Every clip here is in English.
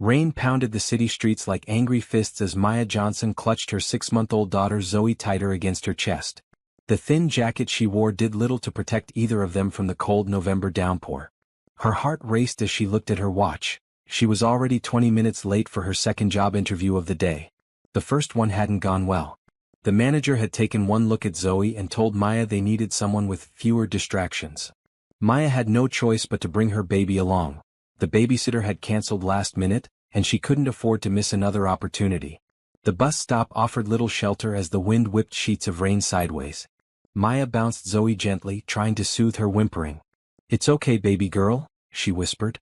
Rain pounded the city streets like angry fists as Maya Johnson clutched her 6-month-old daughter Zoe tighter against her chest. The thin jacket she wore did little to protect either of them from the cold November downpour. Her heart raced as she looked at her watch. She was already 20 minutes late for her second job interview of the day. The first one hadn't gone well. The manager had taken one look at Zoe and told Maya they needed someone with fewer distractions. Maya had no choice but to bring her baby along. The babysitter had canceled last minute, and she couldn't afford to miss another opportunity. The bus stop offered little shelter as the wind whipped sheets of rain sideways. Maya bounced Zoe gently, trying to soothe her whimpering. "It's okay, baby girl," she whispered.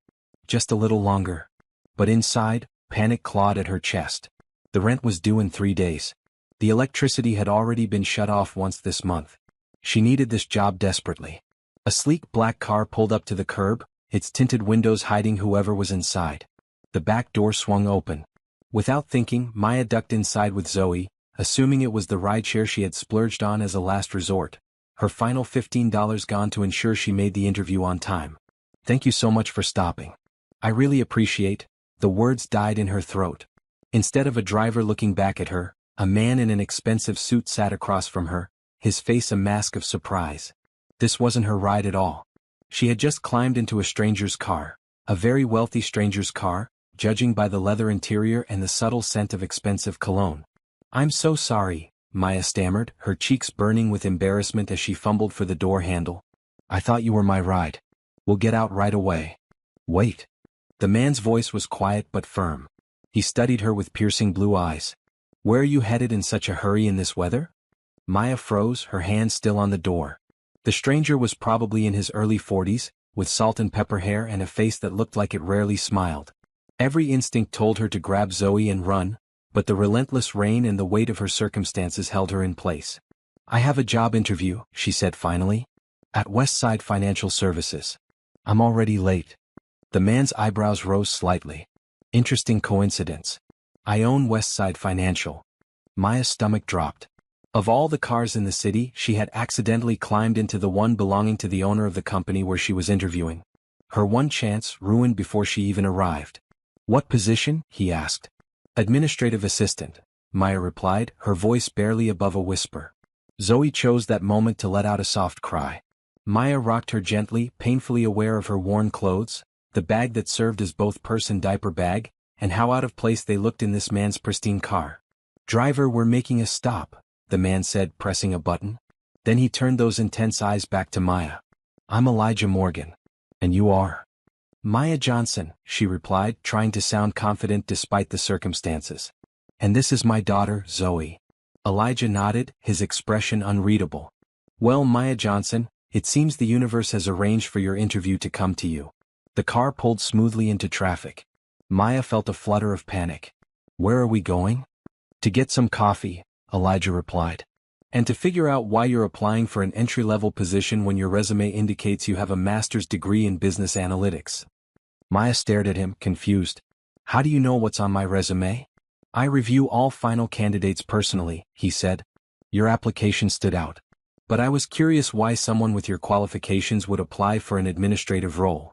"Just a little longer." But inside, panic clawed at her chest. The rent was due in 3 days. The electricity had already been shut off once this month. She needed this job desperately. A sleek black car pulled up to the curb, its tinted windows hiding whoever was inside. The back door swung open. Without thinking, Maya ducked inside with Zoe, assuming it was the rideshare she had splurged on as a last resort. Her final $15 gone to ensure she made the interview on time. "Thank you so much for stopping. I really appreciate." The words died in her throat. Instead of a driver looking back at her, a man in an expensive suit sat across from her, his face a mask of surprise. This wasn't her ride at all. She had just climbed into a stranger's car, a very wealthy stranger's car, judging by the leather interior and the subtle scent of expensive cologne. "I'm so sorry," Maya stammered, her cheeks burning with embarrassment as she fumbled for the door handle. "I thought you were my ride. We'll get out right away." "Wait." The man's voice was quiet but firm. He studied her with piercing blue eyes. "Where are you headed in such a hurry in this weather?" Maya froze, her hand still on the door. The stranger was probably in his early 40s, with salt and pepper hair and a face that looked like it rarely smiled. Every instinct told her to grab Zoe and run, but the relentless rain and the weight of her circumstances held her in place. "I have a job interview," she said finally. "At Westside Financial Services. I'm already late." The man's eyebrows rose slightly. "Interesting coincidence. I own Westside Financial." Maya's stomach dropped. Of all the cars in the city, she had accidentally climbed into the one belonging to the owner of the company where she was interviewing. Her one chance ruined before she even arrived. "What position?" he asked. "Administrative assistant," Maya replied, her voice barely above a whisper. Zoe chose that moment to let out a soft cry. Maya rocked her gently, painfully aware of her worn clothes, the bag that served as both purse and diaper bag, and how out of place they looked in this man's pristine car. "Driver, we're making a stop," the man said, pressing a button. Then he turned those intense eyes back to Maya. "I'm Elijah Morgan. And you are?" "Maya Johnson," she replied, trying to sound confident despite the circumstances. "And this is my daughter, Zoe." Elijah nodded, his expression unreadable. "Well, Maya Johnson, it seems the universe has arranged for your interview to come to you." The car pulled smoothly into traffic. Maya felt a flutter of panic. "Where are we going?" "To get some coffee," Elijah replied. "And to figure out why you're applying for an entry-level position when your resume indicates you have a master's degree in business analytics." Maya stared at him, confused. "How do you know what's on my resume?" "I review all final candidates personally," he said. "Your application stood out. But I was curious why someone with your qualifications would apply for an administrative role."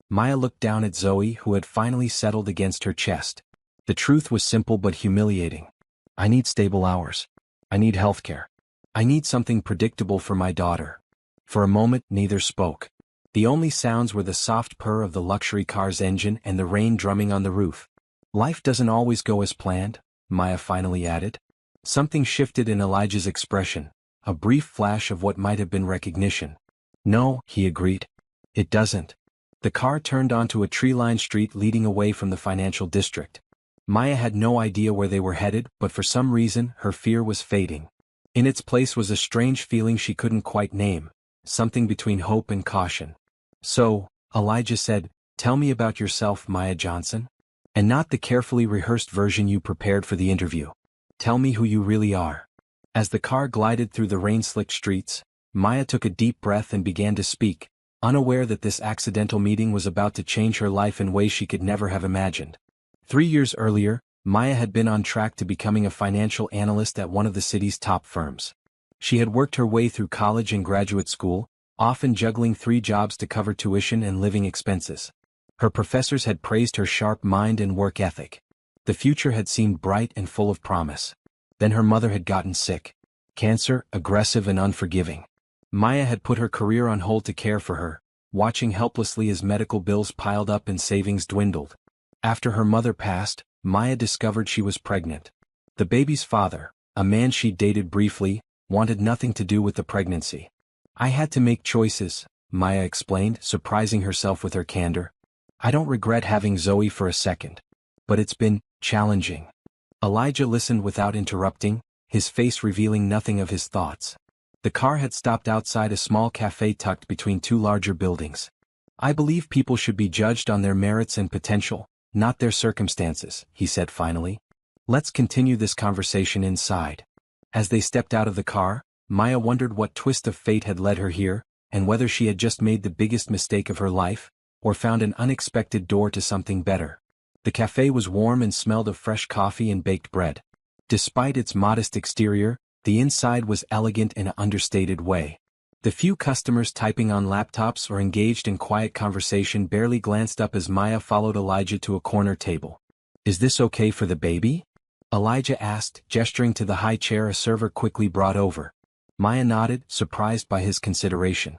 Maya looked down at Zoe, who had finally settled against her chest. The truth was simple but humiliating. "I need stable hours. I need healthcare. I need something predictable for my daughter." For a moment, neither spoke. The only sounds were the soft purr of the luxury car's engine and the rain drumming on the roof. "Life doesn't always go as planned," Maya finally added. Something shifted in Elijah's expression, a brief flash of what might have been recognition. "No," he agreed. "It doesn't." The car turned onto a tree-lined street leading away from the financial district. Maya had no idea where they were headed, but for some reason, her fear was fading. In its place was a strange feeling she couldn't quite name, something between hope and caution. "So," Elijah said, "tell me about yourself, Maya Johnson. And not the carefully rehearsed version you prepared for the interview. Tell me who you really are." As the car glided through the rain-slicked streets, Maya took a deep breath and began to speak, unaware that this accidental meeting was about to change her life in ways she could never have imagined. 3 years earlier, Maya had been on track to becoming a financial analyst at one of the city's top firms. She had worked her way through college and graduate school, often juggling 3 jobs to cover tuition and living expenses. Her professors had praised her sharp mind and work ethic. The future had seemed bright and full of promise. Then her mother had gotten sick. Cancer, aggressive and unforgiving. Maya had put her career on hold to care for her, watching helplessly as medical bills piled up and savings dwindled. After her mother passed, Maya discovered she was pregnant. The baby's father, a man she'd dated briefly, wanted nothing to do with the pregnancy. I had to make choices, Maya explained, surprising herself with her candor. I don't regret having Zoe for a second. But it's been challenging. Elijah listened without interrupting, his face revealing nothing of his thoughts. The car had stopped outside a small cafe tucked between two larger buildings. I believe people should be judged on their merits and potential, not their circumstances, he said finally. Let's continue this conversation inside. As they stepped out of the car, Maya wondered what twist of fate had led her here, and whether she had just made the biggest mistake of her life, or found an unexpected door to something better. The cafe was warm and smelled of fresh coffee and baked bread. Despite its modest exterior, the inside was elegant in an understated way. The few customers typing on laptops or engaged in quiet conversation barely glanced up as Maya followed Elijah to a corner table. Is this okay for the baby? Elijah asked, gesturing to the high chair a server quickly brought over. Maya nodded, surprised by his consideration.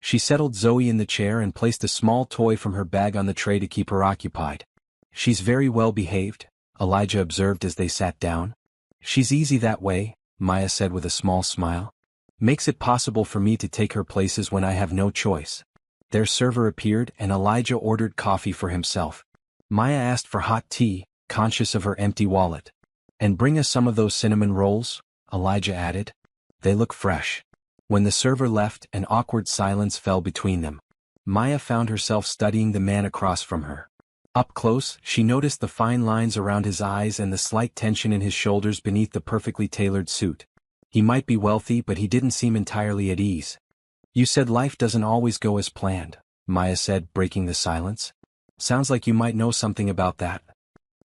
She settled Zoe in the chair and placed a small toy from her bag on the tray to keep her occupied. She's very well behaved, Elijah observed as they sat down. She's easy that way, Maya said with a small smile. Makes it possible for me to take her places when I have no choice. Their server appeared and Elijah ordered coffee for himself. Maya asked for hot tea, conscious of her empty wallet. And bring us some of those cinnamon rolls, Elijah added. They look fresh. When the server left, an awkward silence fell between them. Maya found herself studying the man across from her. Up close, she noticed the fine lines around his eyes and the slight tension in his shoulders beneath the perfectly tailored suit. He might be wealthy, but he didn't seem entirely at ease. You said life doesn't always go as planned, Maya said, breaking the silence. Sounds like you might know something about that.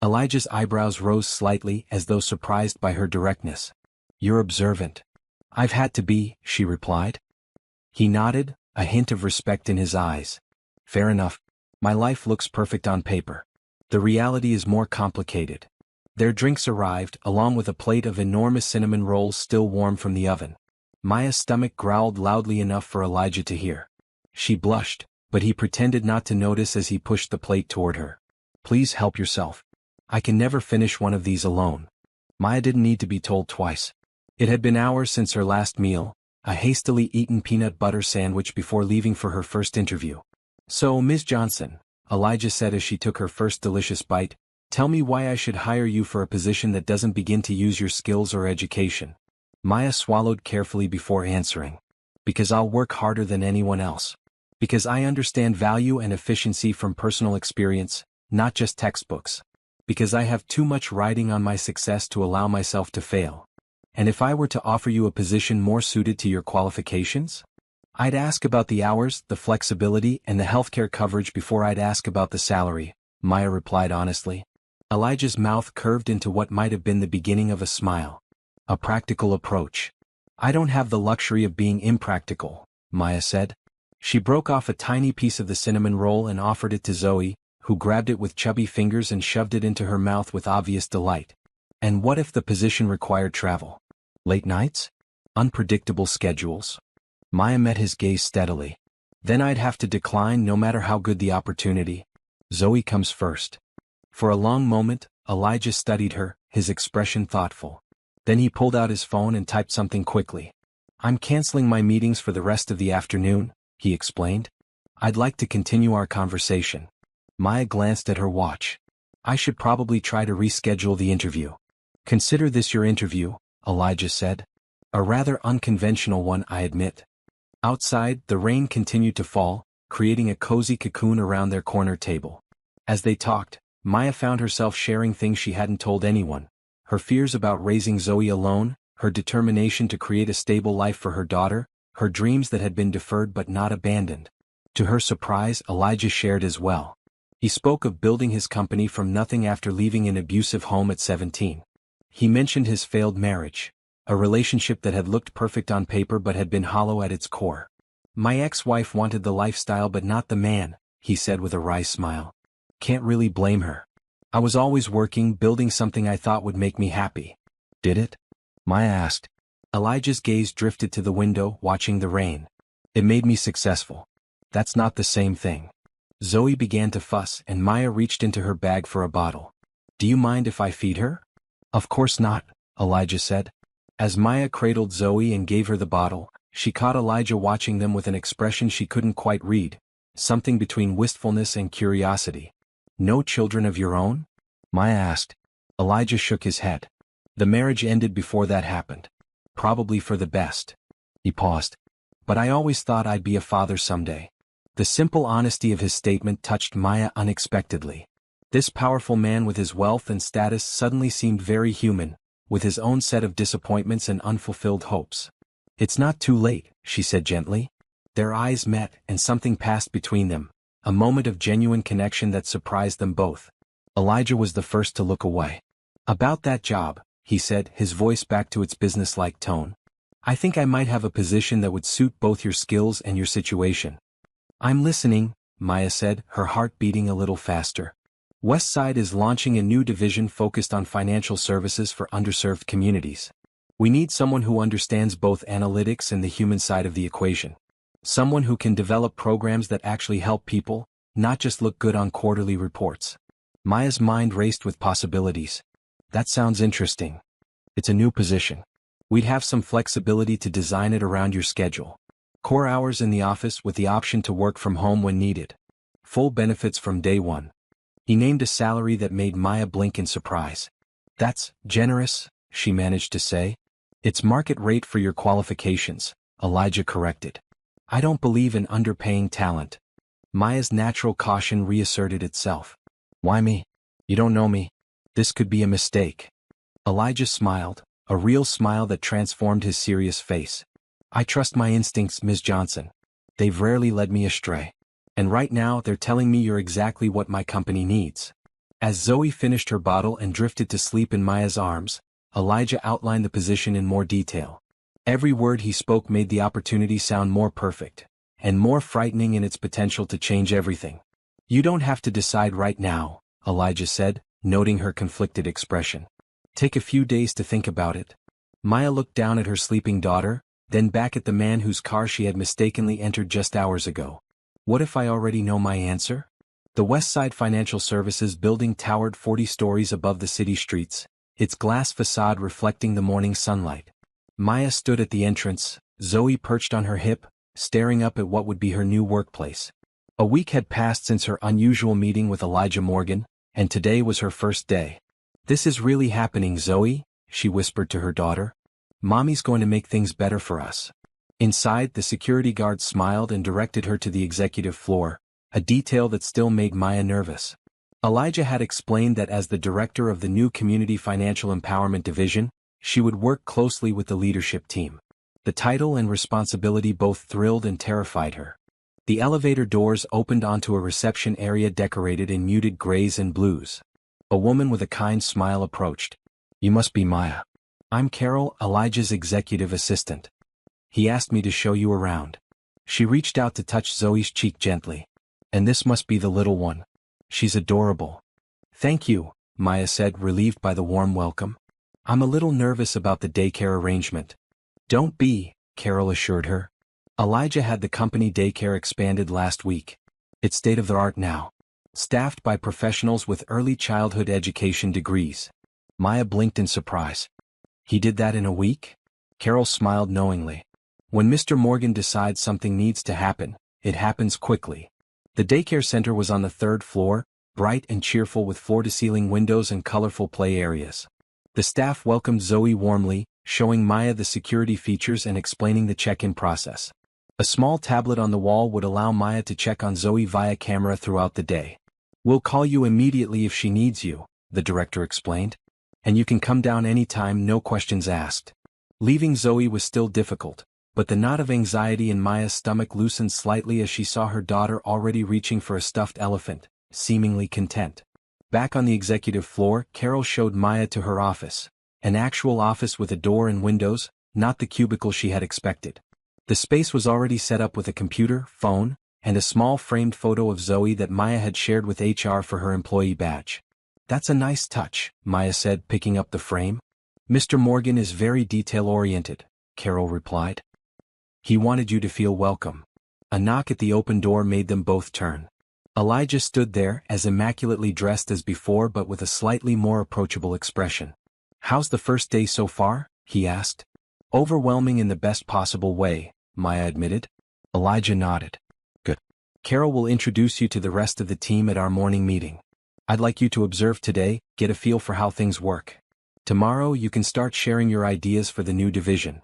Elijah's eyebrows rose slightly as though surprised by her directness. You're observant. I've had to be, she replied. He nodded, a hint of respect in his eyes. Fair enough. My life looks perfect on paper. The reality is more complicated. Their drinks arrived, along with a plate of enormous cinnamon rolls still warm from the oven. Maya's stomach growled loudly enough for Elijah to hear. She blushed, but he pretended not to notice as he pushed the plate toward her. Please help yourself. I can never finish one of these alone. Maya didn't need to be told twice. It had been hours since her last meal, a hastily eaten peanut butter sandwich before leaving for her first interview. So, Ms. Johnson, Elijah said as she took her first delicious bite, tell me why I should hire you for a position that doesn't begin to use your skills or education. Maya swallowed carefully before answering. Because I'll work harder than anyone else. Because I understand value and efficiency from personal experience, not just textbooks. Because I have too much riding on my success to allow myself to fail. And if I were to offer you a position more suited to your qualifications? I'd ask about the hours, the flexibility, and the healthcare coverage before I'd ask about the salary, Maya replied honestly. Elijah's mouth curved into what might have been the beginning of a smile. A practical approach. I don't have the luxury of being impractical, Maya said. She broke off a tiny piece of the cinnamon roll and offered it to Zoe, who grabbed it with chubby fingers and shoved it into her mouth with obvious delight. And what if the position required travel? Late nights? Unpredictable schedules? Maya met his gaze steadily. Then I'd have to decline no matter how good the opportunity. Zoe comes first. For a long moment, Elijah studied her, his expression thoughtful. Then he pulled out his phone and typed something quickly. I'm canceling my meetings for the rest of the afternoon, he explained. I'd like to continue our conversation. Maya glanced at her watch. I should probably try to reschedule the interview. Consider this your interview, Elijah said. A rather unconventional one, I admit. Outside, the rain continued to fall, creating a cozy cocoon around their corner table. As they talked, Maya found herself sharing things she hadn't told anyone. Her fears about raising Zoe alone, her determination to create a stable life for her daughter, her dreams that had been deferred but not abandoned. To her surprise, Elijah shared as well. He spoke of building his company from nothing after leaving an abusive home at 17. He mentioned his failed marriage. A relationship that had looked perfect on paper but had been hollow at its core. My ex-wife wanted the lifestyle but not the man, he said with a wry smile. Can't really blame her. I was always working, building something I thought would make me happy. Did it? Maya asked. Elijah's gaze drifted to the window, watching the rain. It made me successful. That's not the same thing. Zoe began to fuss, and Maya reached into her bag for a bottle. Do you mind if I feed her? Of course not, Elijah said. As Maya cradled Zoe and gave her the bottle, she caught Elijah watching them with an expression she couldn't quite read, something between wistfulness and curiosity. No children of your own? Maya asked. Elijah shook his head. The marriage ended before that happened. Probably for the best. He paused. But I always thought I'd be a father someday. The simple honesty of his statement touched Maya unexpectedly. This powerful man with his wealth and status suddenly seemed very human, with his own set of disappointments and unfulfilled hopes. It's not too late, she said gently. Their eyes met, and something passed between them, a moment of genuine connection that surprised them both. Elijah was the first to look away. About that job, he said, his voice back to its businesslike tone. I think I might have a position that would suit both your skills and your situation. I'm listening, Maya said, her heart beating a little faster. Westside is launching a new division focused on financial services for underserved communities. We need someone who understands both analytics and the human side of the equation. Someone who can develop programs that actually help people, not just look good on quarterly reports. Maya's mind raced with possibilities. That sounds interesting. It's a new position. We'd have some flexibility to design it around your schedule. Core hours in the office with the option to work from home when needed. Full benefits from day one. He named a salary that made Maya blink in surprise. That's generous, she managed to say. It's market rate for your qualifications, Elijah corrected. I don't believe in underpaying talent. Maya's natural caution reasserted itself. Why me? You don't know me. This could be a mistake. Elijah smiled, a real smile that transformed his serious face. I trust my instincts, Ms. Johnson. They've rarely led me astray. And right now they're telling me you're exactly what my company needs. As Zoe finished her bottle and drifted to sleep in Maya's arms, Elijah outlined the position in more detail. Every word he spoke made the opportunity sound more perfect, and more frightening in its potential to change everything. You don't have to decide right now, Elijah said, noting her conflicted expression. Take a few days to think about it. Maya looked down at her sleeping daughter, then back at the man whose car she had mistakenly entered just hours ago. What if I already know my answer? The Westside Financial Services building towered 40 stories above the city streets, its glass facade reflecting the morning sunlight. Maya stood at the entrance, Zoe perched on her hip, staring up at what would be her new workplace. A week had passed since her unusual meeting with Elijah Morgan, and today was her first day. This is really happening, Zoe, she whispered to her daughter. Mommy's going to make things better for us. Inside, the security guard smiled and directed her to the executive floor, a detail that still made Maya nervous. Elijah had explained that as the director of the new Community Financial Empowerment Division, she would work closely with the leadership team. The title and responsibility both thrilled and terrified her. The elevator doors opened onto a reception area decorated in muted grays and blues. A woman with a kind smile approached. You must be Maya. I'm Carol, Elijah's executive assistant. He asked me to show you around. She reached out to touch Zoe's cheek gently. And this must be the little one. She's adorable. Thank you, Maya said, relieved by the warm welcome. I'm a little nervous about the daycare arrangement. Don't be, Carol assured her. Elijah had the company daycare expanded last week. It's state-of-the-art now. Staffed by professionals with early childhood education degrees. Maya blinked in surprise. He did that in a week? Carol smiled knowingly. When Mr. Morgan decides something needs to happen, it happens quickly. The daycare center was on the 3rd floor, bright and cheerful with floor-to-ceiling windows and colorful play areas. The staff welcomed Zoe warmly, showing Maya the security features and explaining the check-in process. A small tablet on the wall would allow Maya to check on Zoe via camera throughout the day. We'll call you immediately if she needs you, the director explained. And you can come down anytime, no questions asked. Leaving Zoe was still difficult, but the knot of anxiety in Maya's stomach loosened slightly as she saw her daughter already reaching for a stuffed elephant, seemingly content. Back on the executive floor, Carol showed Maya to her office. An actual office with a door and windows, not the cubicle she had expected. The space was already set up with a computer, phone, and a small framed photo of Zoe that Maya had shared with HR for her employee badge. "That's a nice touch," Maya said, picking up the frame. "Mr. Morgan is very detail-oriented," Carol replied. "He wanted you to feel welcome." A knock at the open door made them both turn. Elijah stood there, as immaculately dressed as before but with a slightly more approachable expression. "How's the first day so far?" he asked. "Overwhelming in the best possible way," Maya admitted. Elijah nodded. "Good. Carol will introduce you to the rest of the team at our morning meeting. I'd like you to observe today, get a feel for how things work. Tomorrow you can start sharing your ideas for the new division."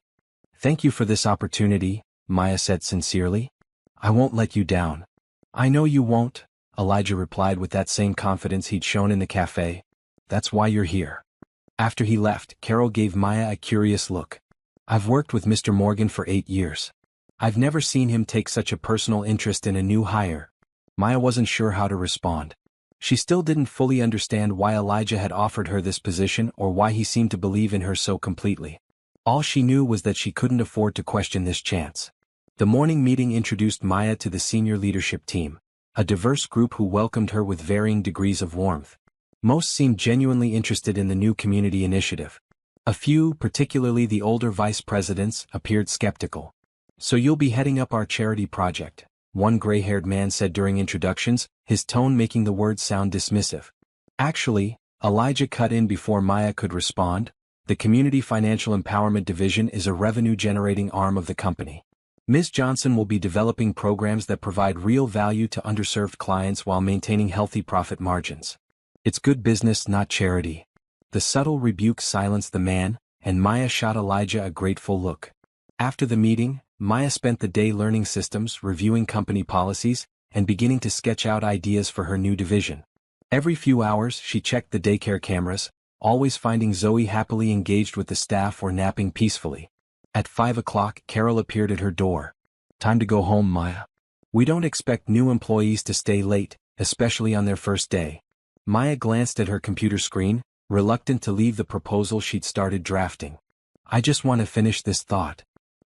"Thank you for this opportunity," Maya said sincerely. "I won't let you down." "I know you won't," Elijah replied with that same confidence he'd shown in the cafe. "That's why you're here." After he left, Carol gave Maya a curious look. "I've worked with Mr. Morgan for 8 years. I've never seen him take such a personal interest in a new hire." Maya wasn't sure how to respond. She still didn't fully understand why Elijah had offered her this position or why he seemed to believe in her so completely. All she knew was that she couldn't afford to question this chance. The morning meeting introduced Maya to the senior leadership team, a diverse group who welcomed her with varying degrees of warmth. Most seemed genuinely interested in the new community initiative. A few, particularly the older vice presidents, appeared skeptical. "So you'll be heading up our charity project," one gray-haired man said during introductions, his tone making the words sound dismissive. "Actually," Elijah cut in before Maya could respond, "the Community Financial Empowerment Division is a revenue-generating arm of the company. Ms. Johnson will be developing programs that provide real value to underserved clients while maintaining healthy profit margins. It's good business, not charity." The subtle rebuke silenced the man, and Maya shot Elijah a grateful look. After the meeting, Maya spent the day learning systems, reviewing company policies, and beginning to sketch out ideas for her new division. Every few hours she checked the daycare cameras, always finding Zoe happily engaged with the staff or napping peacefully. At 5 o'clock, Carol appeared at her door. "Time to go home, Maya. We don't expect new employees to stay late, especially on their first day." Maya glanced at her computer screen, reluctant to leave the proposal she'd started drafting. "I just want to finish this thought."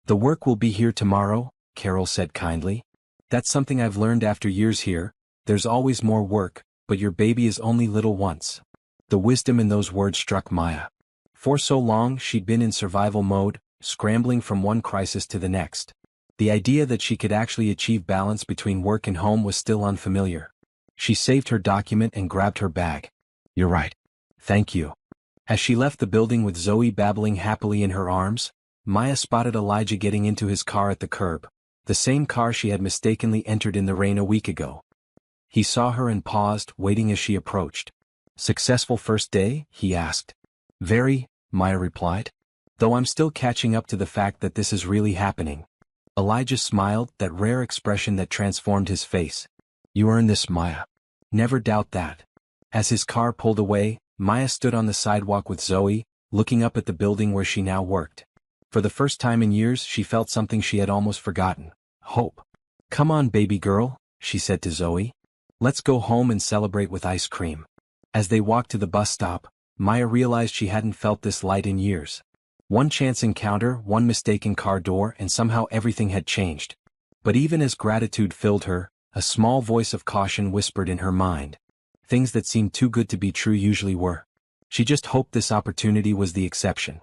"The work will be here tomorrow," Carol said kindly. "That's something I've learned after years here. There's always more work, but your baby is only little once." The wisdom in those words struck Maya. For so long she'd been in survival mode, scrambling from one crisis to the next. The idea that she could actually achieve balance between work and home was still unfamiliar. She saved her document and grabbed her bag. "You're right. Thank you." As she left the building with Zoe babbling happily in her arms, Maya spotted Elijah getting into his car at the curb, the same car she had mistakenly entered in the rain a week ago. He saw her and paused, waiting as she approached. "Successful first day?" he asked. "Very," Maya replied. "Though I'm still catching up to the fact that this is really happening." Elijah smiled, that rare expression that transformed his face. "You earned this, Maya. Never doubt that." As his car pulled away, Maya stood on the sidewalk with Zoe, looking up at the building where she now worked. For the first time in years she felt something she had almost forgotten: hope. "Come on, baby girl," she said to Zoe. "Let's go home and celebrate with ice cream." As they walked to the bus stop, Maya realized she hadn't felt this light in years. One chance encounter, one mistaken car door, and somehow everything had changed. But even as gratitude filled her, a small voice of caution whispered in her mind. Things that seemed too good to be true usually were. She just hoped this opportunity was the exception.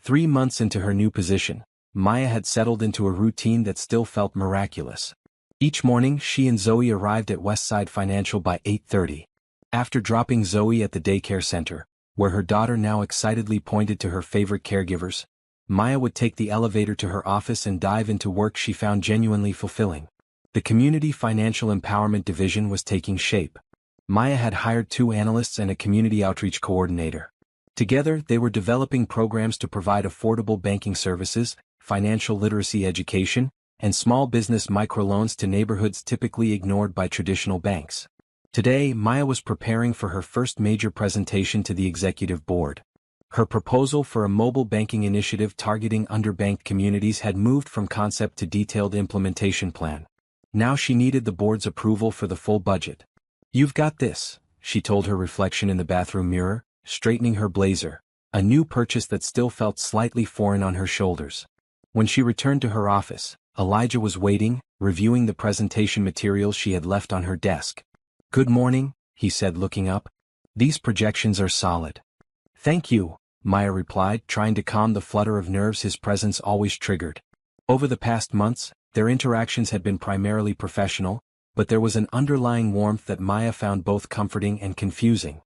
3 months into her new position, Maya had settled into a routine that still felt miraculous. Each morning she and Zoe arrived at Westside Financial by 8:30. After dropping Zoe at the daycare center, where her daughter now excitedly pointed to her favorite caregivers, Maya would take the elevator to her office and dive into work she found genuinely fulfilling. The Community Financial Empowerment Division was taking shape. Maya had hired 2 analysts and a community outreach coordinator. Together, they were developing programs to provide affordable banking services, financial literacy education, and small business microloans to neighborhoods typically ignored by traditional banks. Today, Maya was preparing for her first major presentation to the executive board. Her proposal for a mobile banking initiative targeting underbanked communities had moved from concept to detailed implementation plan. Now she needed the board's approval for the full budget. "You've got this," she told her reflection in the bathroom mirror, straightening her blazer, a new purchase that still felt slightly foreign on her shoulders. When she returned to her office, Elijah was waiting, reviewing the presentation materials she had left on her desk. "Good morning," he said, looking up. "These projections are solid." "Thank you," Maya replied, trying to calm the flutter of nerves his presence always triggered. Over the past months, their interactions had been primarily professional, but there was an underlying warmth that Maya found both comforting and confusing.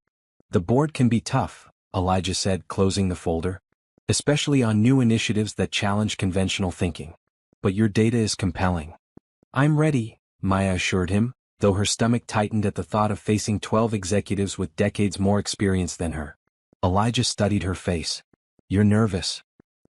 "The board can be tough," Elijah said, closing the folder. "Especially on new initiatives that challenge conventional thinking. But your data is compelling." "I'm ready," Maya assured him, though her stomach tightened at the thought of facing 12 executives with decades more experience than her. Elijah studied her face. "You're nervous."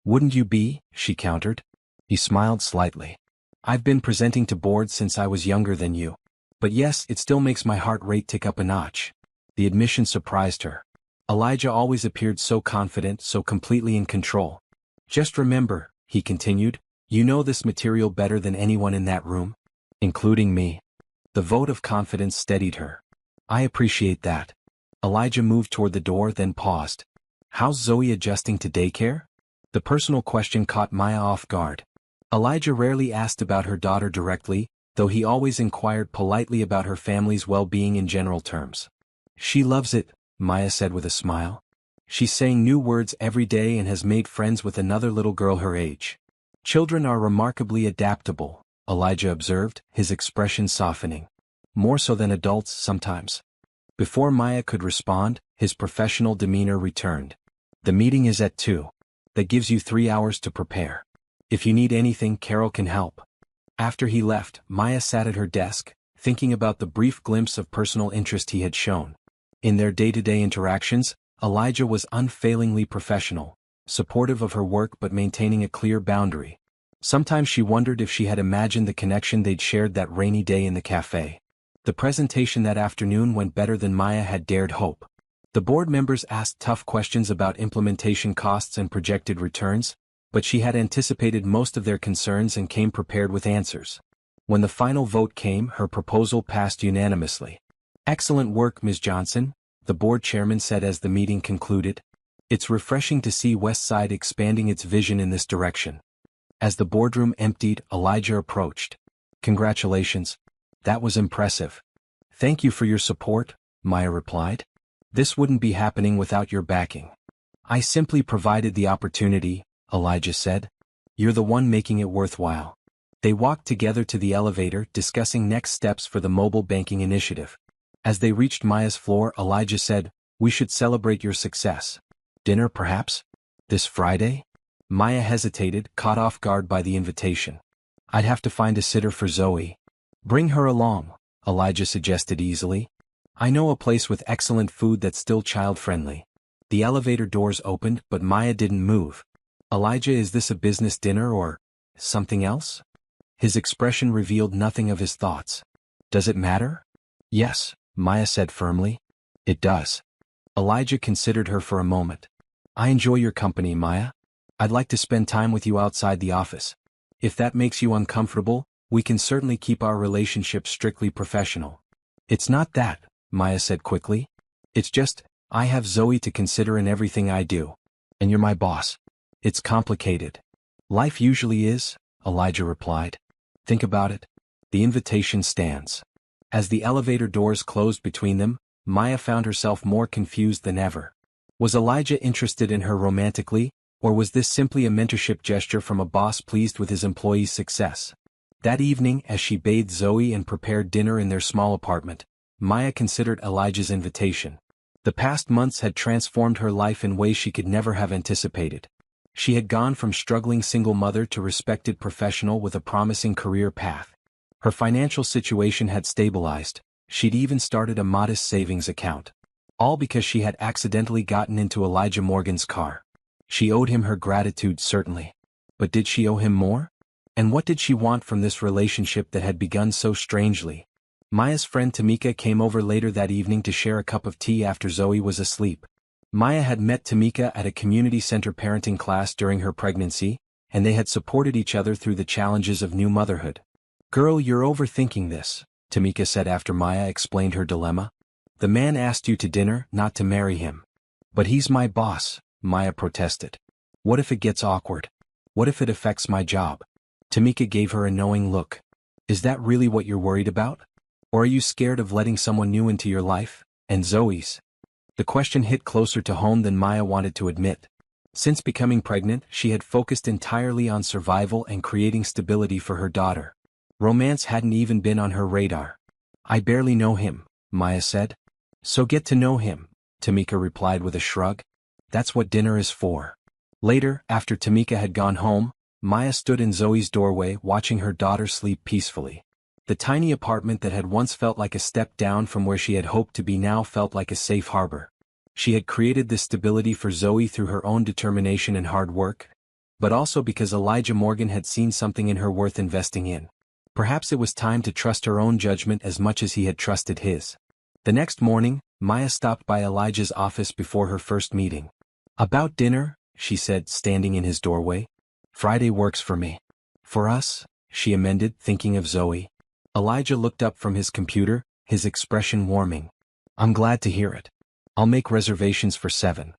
"Wouldn't you be?" she countered. He smiled slightly. "I've been presenting to boards since I was younger than you. But yes, it still makes my heart rate tick up a notch." The admission surprised her. Elijah always appeared so confident, so completely in control. "Just remember," he continued, "you know this material better than anyone in that room. Including me." The vote of confidence steadied her. "I appreciate that." Elijah moved toward the door, then paused. "How's Zoe adjusting to daycare?" The personal question caught Maya off guard. Elijah rarely asked about her daughter directly, though he always inquired politely about her family's well-being in general terms. "She loves it," Maya said with a smile. "She's saying new words every day and has made friends with another little girl her age." "Children are remarkably adaptable," Elijah observed, his expression softening. "More so than adults sometimes." Before Maya could respond, his professional demeanor returned. "The meeting is at 2. That gives you 3 hours to prepare. If you need anything, Carol can help." After he left, Maya sat at her desk, thinking about the brief glimpse of personal interest he had shown. In their day-to-day interactions, Elijah was unfailingly professional, supportive of her work but maintaining a clear boundary. Sometimes she wondered if she had imagined the connection they'd shared that rainy day in the cafe. The presentation that afternoon went better than Maya had dared hope. The board members asked tough questions about implementation costs and projected returns, but she had anticipated most of their concerns and came prepared with answers. When the final vote came, her proposal passed unanimously. "Excellent work, Ms. Johnson," the board chairman said as the meeting concluded. "It's refreshing to see Westside expanding its vision in this direction." As the boardroom emptied, Elijah approached. "Congratulations. That was impressive." "Thank you for your support," Maya replied. "This wouldn't be happening without your backing." "I simply provided the opportunity," Elijah said. "You're the one making it worthwhile." They walked together to the elevator, discussing next steps for the mobile banking initiative. As they reached Maya's floor, Elijah said, "We should celebrate your success. Dinner, perhaps? This Friday?" Maya hesitated, caught off guard by the invitation. "I'd have to find a sitter for Zoe." "Bring her along," Elijah suggested easily. "I know a place with excellent food that's still child-friendly." The elevator doors opened, but Maya didn't move. "Elijah, is this a business dinner or something else?" His expression revealed nothing of his thoughts. "Does it matter?" "Yes," Maya said firmly. "It does." Elijah considered her for a moment. "I enjoy your company, Maya. I'd like to spend time with you outside the office. If that makes you uncomfortable, we can certainly keep our relationship strictly professional." "It's not that," Maya said quickly. "It's just, I have Zoe to consider in everything I do. And you're my boss. It's complicated." "Life usually is," Elijah replied. "Think about it. The invitation stands." As the elevator doors closed between them, Maya found herself more confused than ever. Was Elijah interested in her romantically, or was this simply a mentorship gesture from a boss pleased with his employees' success? That evening, as she bathed Zoe and prepared dinner in their small apartment, Maya considered Elijah's invitation. The past months had transformed her life in ways she could never have anticipated. She had gone from struggling single mother to respected professional with a promising career path. Her financial situation had stabilized. She'd even started a modest savings account. All because she had accidentally gotten into Elijah Morgan's car. She owed him her gratitude, certainly. But did she owe him more? And what did she want from this relationship that had begun so strangely? Maya's friend Tamika came over later that evening to share a cup of tea after Zoe was asleep. Maya had met Tamika at a community center parenting class during her pregnancy, and they had supported each other through the challenges of new motherhood. "Girl, you're overthinking this," Tamika said after Maya explained her dilemma. "The man asked you to dinner, not to marry him." "But he's my boss," Maya protested. "What if it gets awkward? What if it affects my job?" Tamika gave her a knowing look. Is that really what you're worried about? Or are you scared of letting someone new into your life? And Zoe's? The question hit closer to home than Maya wanted to admit. Since becoming pregnant, she had focused entirely on survival and creating stability for her daughter. Romance hadn't even been on her radar. I barely know him, Maya said. So get to know him, Tamika replied with a shrug. That's what dinner is for. Later, after Tamika had gone home, Maya stood in Zoe's doorway watching her daughter sleep peacefully. The tiny apartment that had once felt like a step down from where she had hoped to be now felt like a safe harbor. She had created this stability for Zoe through her own determination and hard work, but also because Elijah Morgan had seen something in her worth investing in. Perhaps it was time to trust her own judgment as much as he had trusted his. The next morning, Maya stopped by Elijah's office before her first meeting. About dinner, she said, standing in his doorway. Friday works for me. For us, she amended, thinking of Zoe. Elijah looked up from his computer, his expression warming. I'm glad to hear it. I'll make reservations for 7.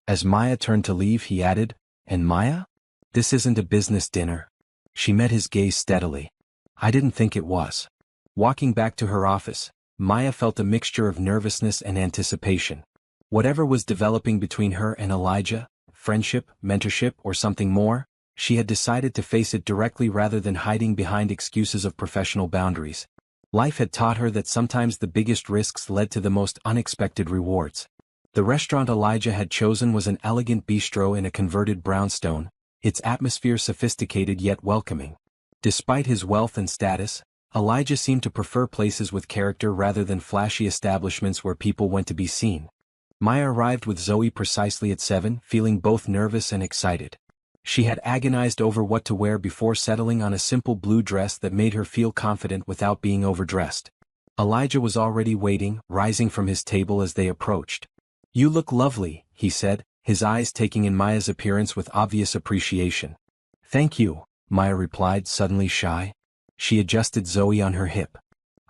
As Maya turned to leave, he added, And Maya? This isn't a business dinner. She met his gaze steadily. I didn't think it was. Walking back to her office, Maya felt a mixture of nervousness and anticipation. Whatever was developing between her and Elijah, friendship, mentorship, or something more, she had decided to face it directly rather than hiding behind excuses of professional boundaries. Life had taught her that sometimes the biggest risks led to the most unexpected rewards. The restaurant Elijah had chosen was an elegant bistro in a converted brownstone, its atmosphere sophisticated yet welcoming. Despite his wealth and status, Elijah seemed to prefer places with character rather than flashy establishments where people went to be seen. Maya arrived with Zoe precisely at 7, feeling both nervous and excited. She had agonized over what to wear before settling on a simple blue dress that made her feel confident without being overdressed. Elijah was already waiting, rising from his table as they approached. You look lovely, he said, his eyes taking in Maya's appearance with obvious appreciation. Thank you, Maya replied, suddenly shy. She adjusted Zoe on her hip.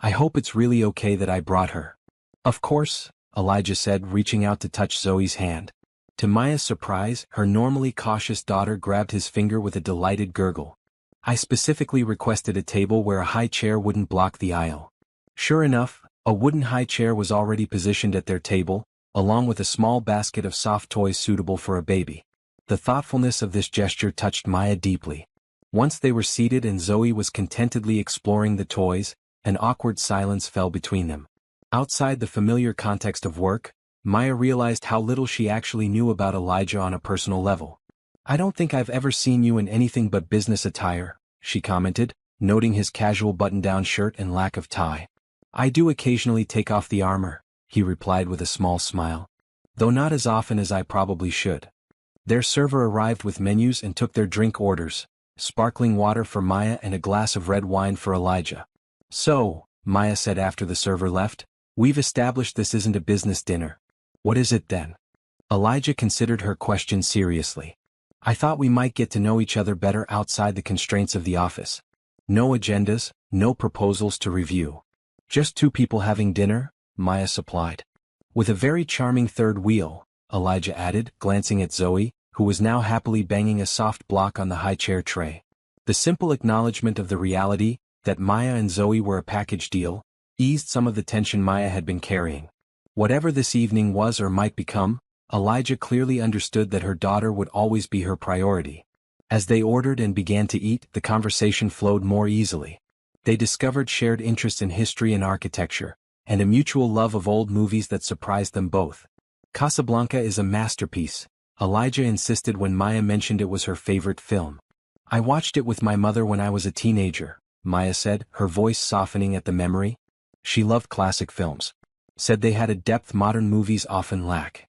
I hope it's really okay that I brought her. Of course, Elijah said, reaching out to touch Zoe's hand. To Maya's surprise, her normally cautious daughter grabbed his finger with a delighted gurgle. I specifically requested a table where a high chair wouldn't block the aisle. Sure enough, a wooden high chair was already positioned at their table, along with a small basket of soft toys suitable for a baby. The thoughtfulness of this gesture touched Maya deeply. Once they were seated and Zoe was contentedly exploring the toys, an awkward silence fell between them. Outside the familiar context of work, Maya realized how little she actually knew about Elijah on a personal level. I don't think I've ever seen you in anything but business attire, she commented, noting his casual button-down shirt and lack of tie. I do occasionally take off the armor, he replied with a small smile. Though not as often as I probably should. Their server arrived with menus and took their drink orders, sparkling water for Maya and a glass of red wine for Elijah. So, Maya said after the server left, we've established this isn't a business dinner. What is it then? Elijah considered her question seriously. I thought we might get to know each other better outside the constraints of the office. No agendas, no proposals to review. Just 2 people having dinner, Maya supplied. With a very charming third wheel, Elijah added, glancing at Zoe, who was now happily banging a soft block on the high chair tray. The simple acknowledgement of the reality that Maya and Zoe were a package deal eased some of the tension Maya had been carrying. Whatever this evening was or might become, Elijah clearly understood that her daughter would always be her priority. As they ordered and began to eat, the conversation flowed more easily. They discovered shared interests in history and architecture, and a mutual love of old movies that surprised them both. Casablanca is a masterpiece, Elijah insisted when Maya mentioned it was her favorite film. I watched it with my mother when I was a teenager, Maya said, her voice softening at the memory. She loved classic films. Said they had a depth modern movies often lack.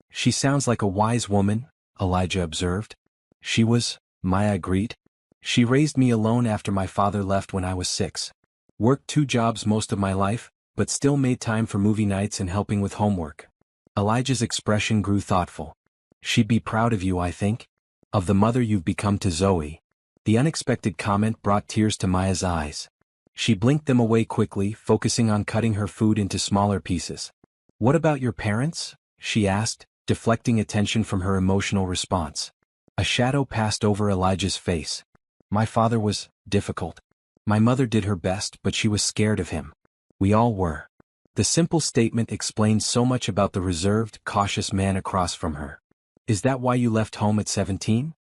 She sounds like a wise woman, Elijah observed. She was, Maya agreed. She raised me alone after my father left when I was 6. Worked 2 jobs most of my life, but still made time for movie nights and helping with homework. Elijah's expression grew thoughtful. She'd be proud of you, I think. Of the mother you've become to Zoe. The unexpected comment brought tears to Maya's eyes. She blinked them away quickly, focusing on cutting her food into smaller pieces. What about your parents? She asked, deflecting attention from her emotional response. A shadow passed over Elijah's face. My father was difficult. My mother did her best, but she was scared of him. We all were. The simple statement explained so much about the reserved, cautious man across from her. Is that why you left home at 17?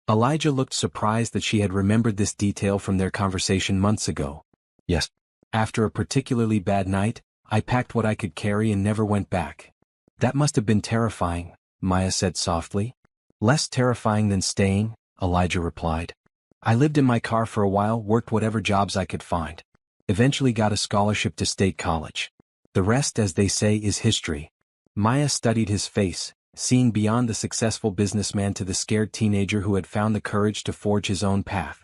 Elijah looked surprised that she had remembered this detail from their conversation months ago. Yes. After a particularly bad night, I packed what I could carry and never went back. That must have been terrifying, Maya said softly. Less terrifying than staying, Elijah replied. I lived in my car for a while, worked whatever jobs I could find. Eventually got a scholarship to state college. The rest, as they say, is history. Maya studied his face, seeing beyond the successful businessman to the scared teenager who had found the courage to forge his own path.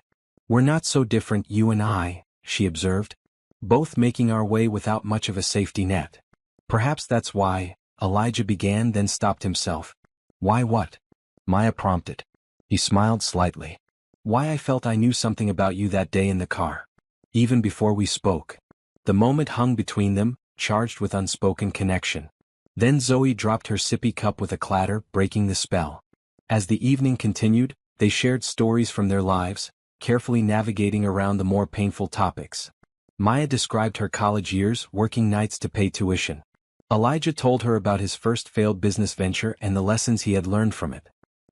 We're not so different, you and I, she observed. Both making our way without much of a safety net. Perhaps that's why, Elijah began, then stopped himself. Why what? Maya prompted. He smiled slightly. Why I felt I knew something about you that day in the car. Even before we spoke. The moment hung between them, charged with unspoken connection. Then Zoe dropped her sippy cup with a clatter, breaking the spell. As the evening continued, they shared stories from their lives, carefully navigating around the more painful topics. Maya described her college years, working nights to pay tuition. Elijah told her about his first failed business venture and the lessons he had learned from it.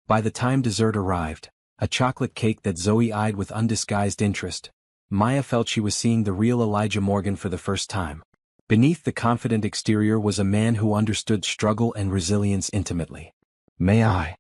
By the time dessert arrived, a chocolate cake that Zoe eyed with undisguised interest, Maya felt she was seeing the real Elijah Morgan for the first time. Beneath the confident exterior was a man who understood struggle and resilience intimately. May I?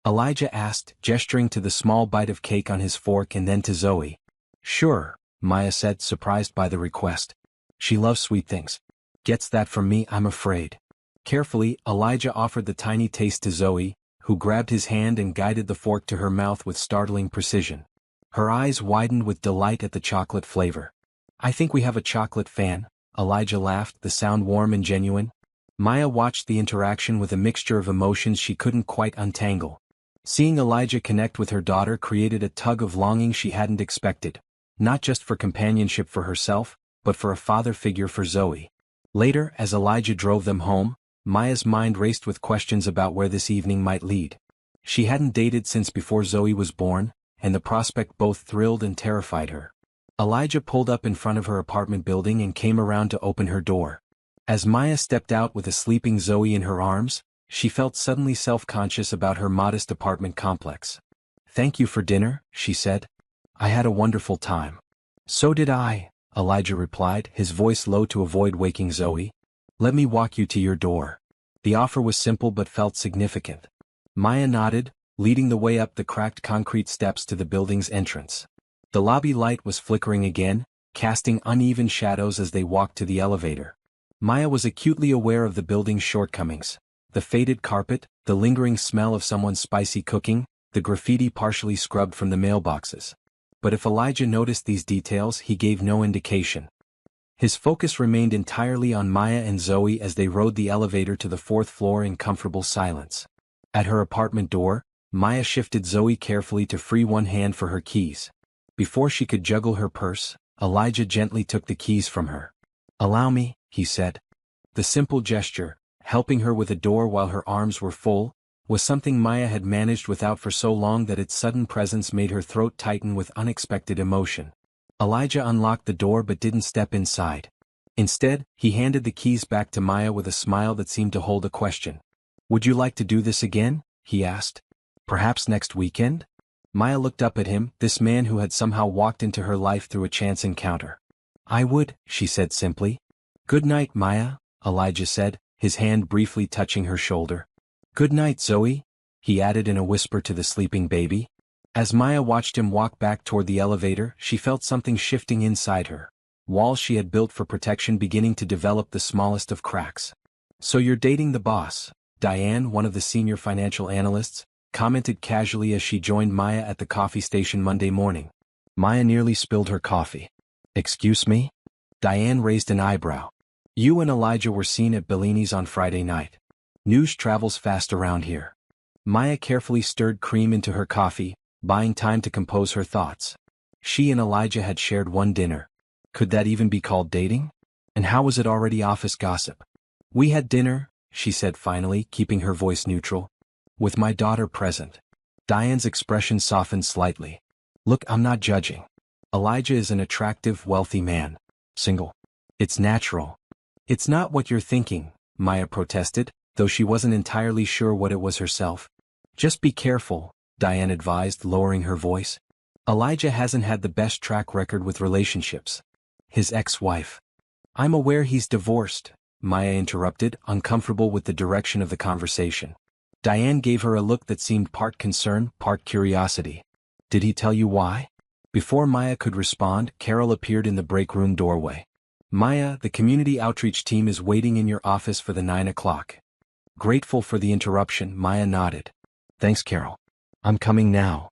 Elijah asked, gesturing to the small bite of cake on his fork and then to Zoe. Sure, Maya said, surprised by the request. She loves sweet things. Gets that from me, I'm afraid. Carefully, Elijah offered the tiny taste to Zoe, who grabbed his hand and guided the fork to her mouth with startling precision. Her eyes widened with delight at the chocolate flavor. I think we have a chocolate fan, Elijah laughed, the sound warm and genuine. Maya watched the interaction with a mixture of emotions she couldn't quite untangle. Seeing Elijah connect with her daughter created a tug of longing she hadn't expected, not just for companionship for herself, but for a father figure for Zoe. Later, as Elijah drove them home, Maya's mind raced with questions about where this evening might lead. She hadn't dated since before Zoe was born, and the prospect both thrilled and terrified her. Elijah pulled up in front of her apartment building and came around to open her door. As Maya stepped out with a sleeping Zoe in her arms, she felt suddenly self-conscious about her modest apartment complex. Thank you for dinner, she said. I had a wonderful time. So did I, Elijah replied, his voice low to avoid waking Zoe. Let me walk you to your door. The offer was simple but felt significant. Maya nodded, leading the way up the cracked concrete steps to the building's entrance. The lobby light was flickering again, casting uneven shadows as they walked to the elevator. Maya was acutely aware of the building's shortcomings. The faded carpet, the lingering smell of someone's spicy cooking, the graffiti partially scrubbed from the mailboxes. But if Elijah noticed these details, he gave no indication. His focus remained entirely on Maya and Zoe as they rode the elevator to the fourth floor in comfortable silence. At her apartment door, Maya shifted Zoe carefully to free one hand for her keys. Before she could juggle her purse, Elijah gently took the keys from her. Allow me, he said. The simple gesture, helping her with a door while her arms were full, was something Maya had managed without for so long that its sudden presence made her throat tighten with unexpected emotion. Elijah unlocked the door but didn't step inside. Instead, he handed the keys back to Maya with a smile that seemed to hold a question. Would you like to do this again? He asked. Perhaps next weekend? Maya looked up at him, this man who had somehow walked into her life through a chance encounter. I would, she said simply. Good night, Maya, Elijah said, his hand briefly touching her shoulder. Good night, Zoe, he added in a whisper to the sleeping baby. As Maya watched him walk back toward the elevator, she felt something shifting inside her. Walls she had built for protection beginning to develop the smallest of cracks. So you're dating the boss, Diane, one of the senior financial analysts, commented casually as she joined Maya at the coffee station Monday morning. Maya nearly spilled her coffee. Excuse me? Diane raised an eyebrow. You and Elijah were seen at Bellini's on Friday night. News travels fast around here. Maya carefully stirred cream into her coffee, buying time to compose her thoughts. She and Elijah had shared one dinner. Could that even be called dating? And how was it already office gossip? We had dinner, she said finally, keeping her voice neutral. With my daughter present. Diane's expression softened slightly. Look, I'm not judging. Elijah is an attractive, wealthy man. Single. It's natural. It's not what you're thinking, Maya protested, though she wasn't entirely sure what it was herself. Just be careful, Diane advised, lowering her voice. Elijah hasn't had the best track record with relationships. His ex-wife. I'm aware he's divorced, Maya interrupted, uncomfortable with the direction of the conversation. Diane gave her a look that seemed part concern, part curiosity. Did he tell you why? Before Maya could respond, Carol appeared in the break room doorway. Maya, the community outreach team is waiting in your office for the 9 o'clock. Grateful for the interruption, Maya nodded. Thanks, Carol. I'm coming now.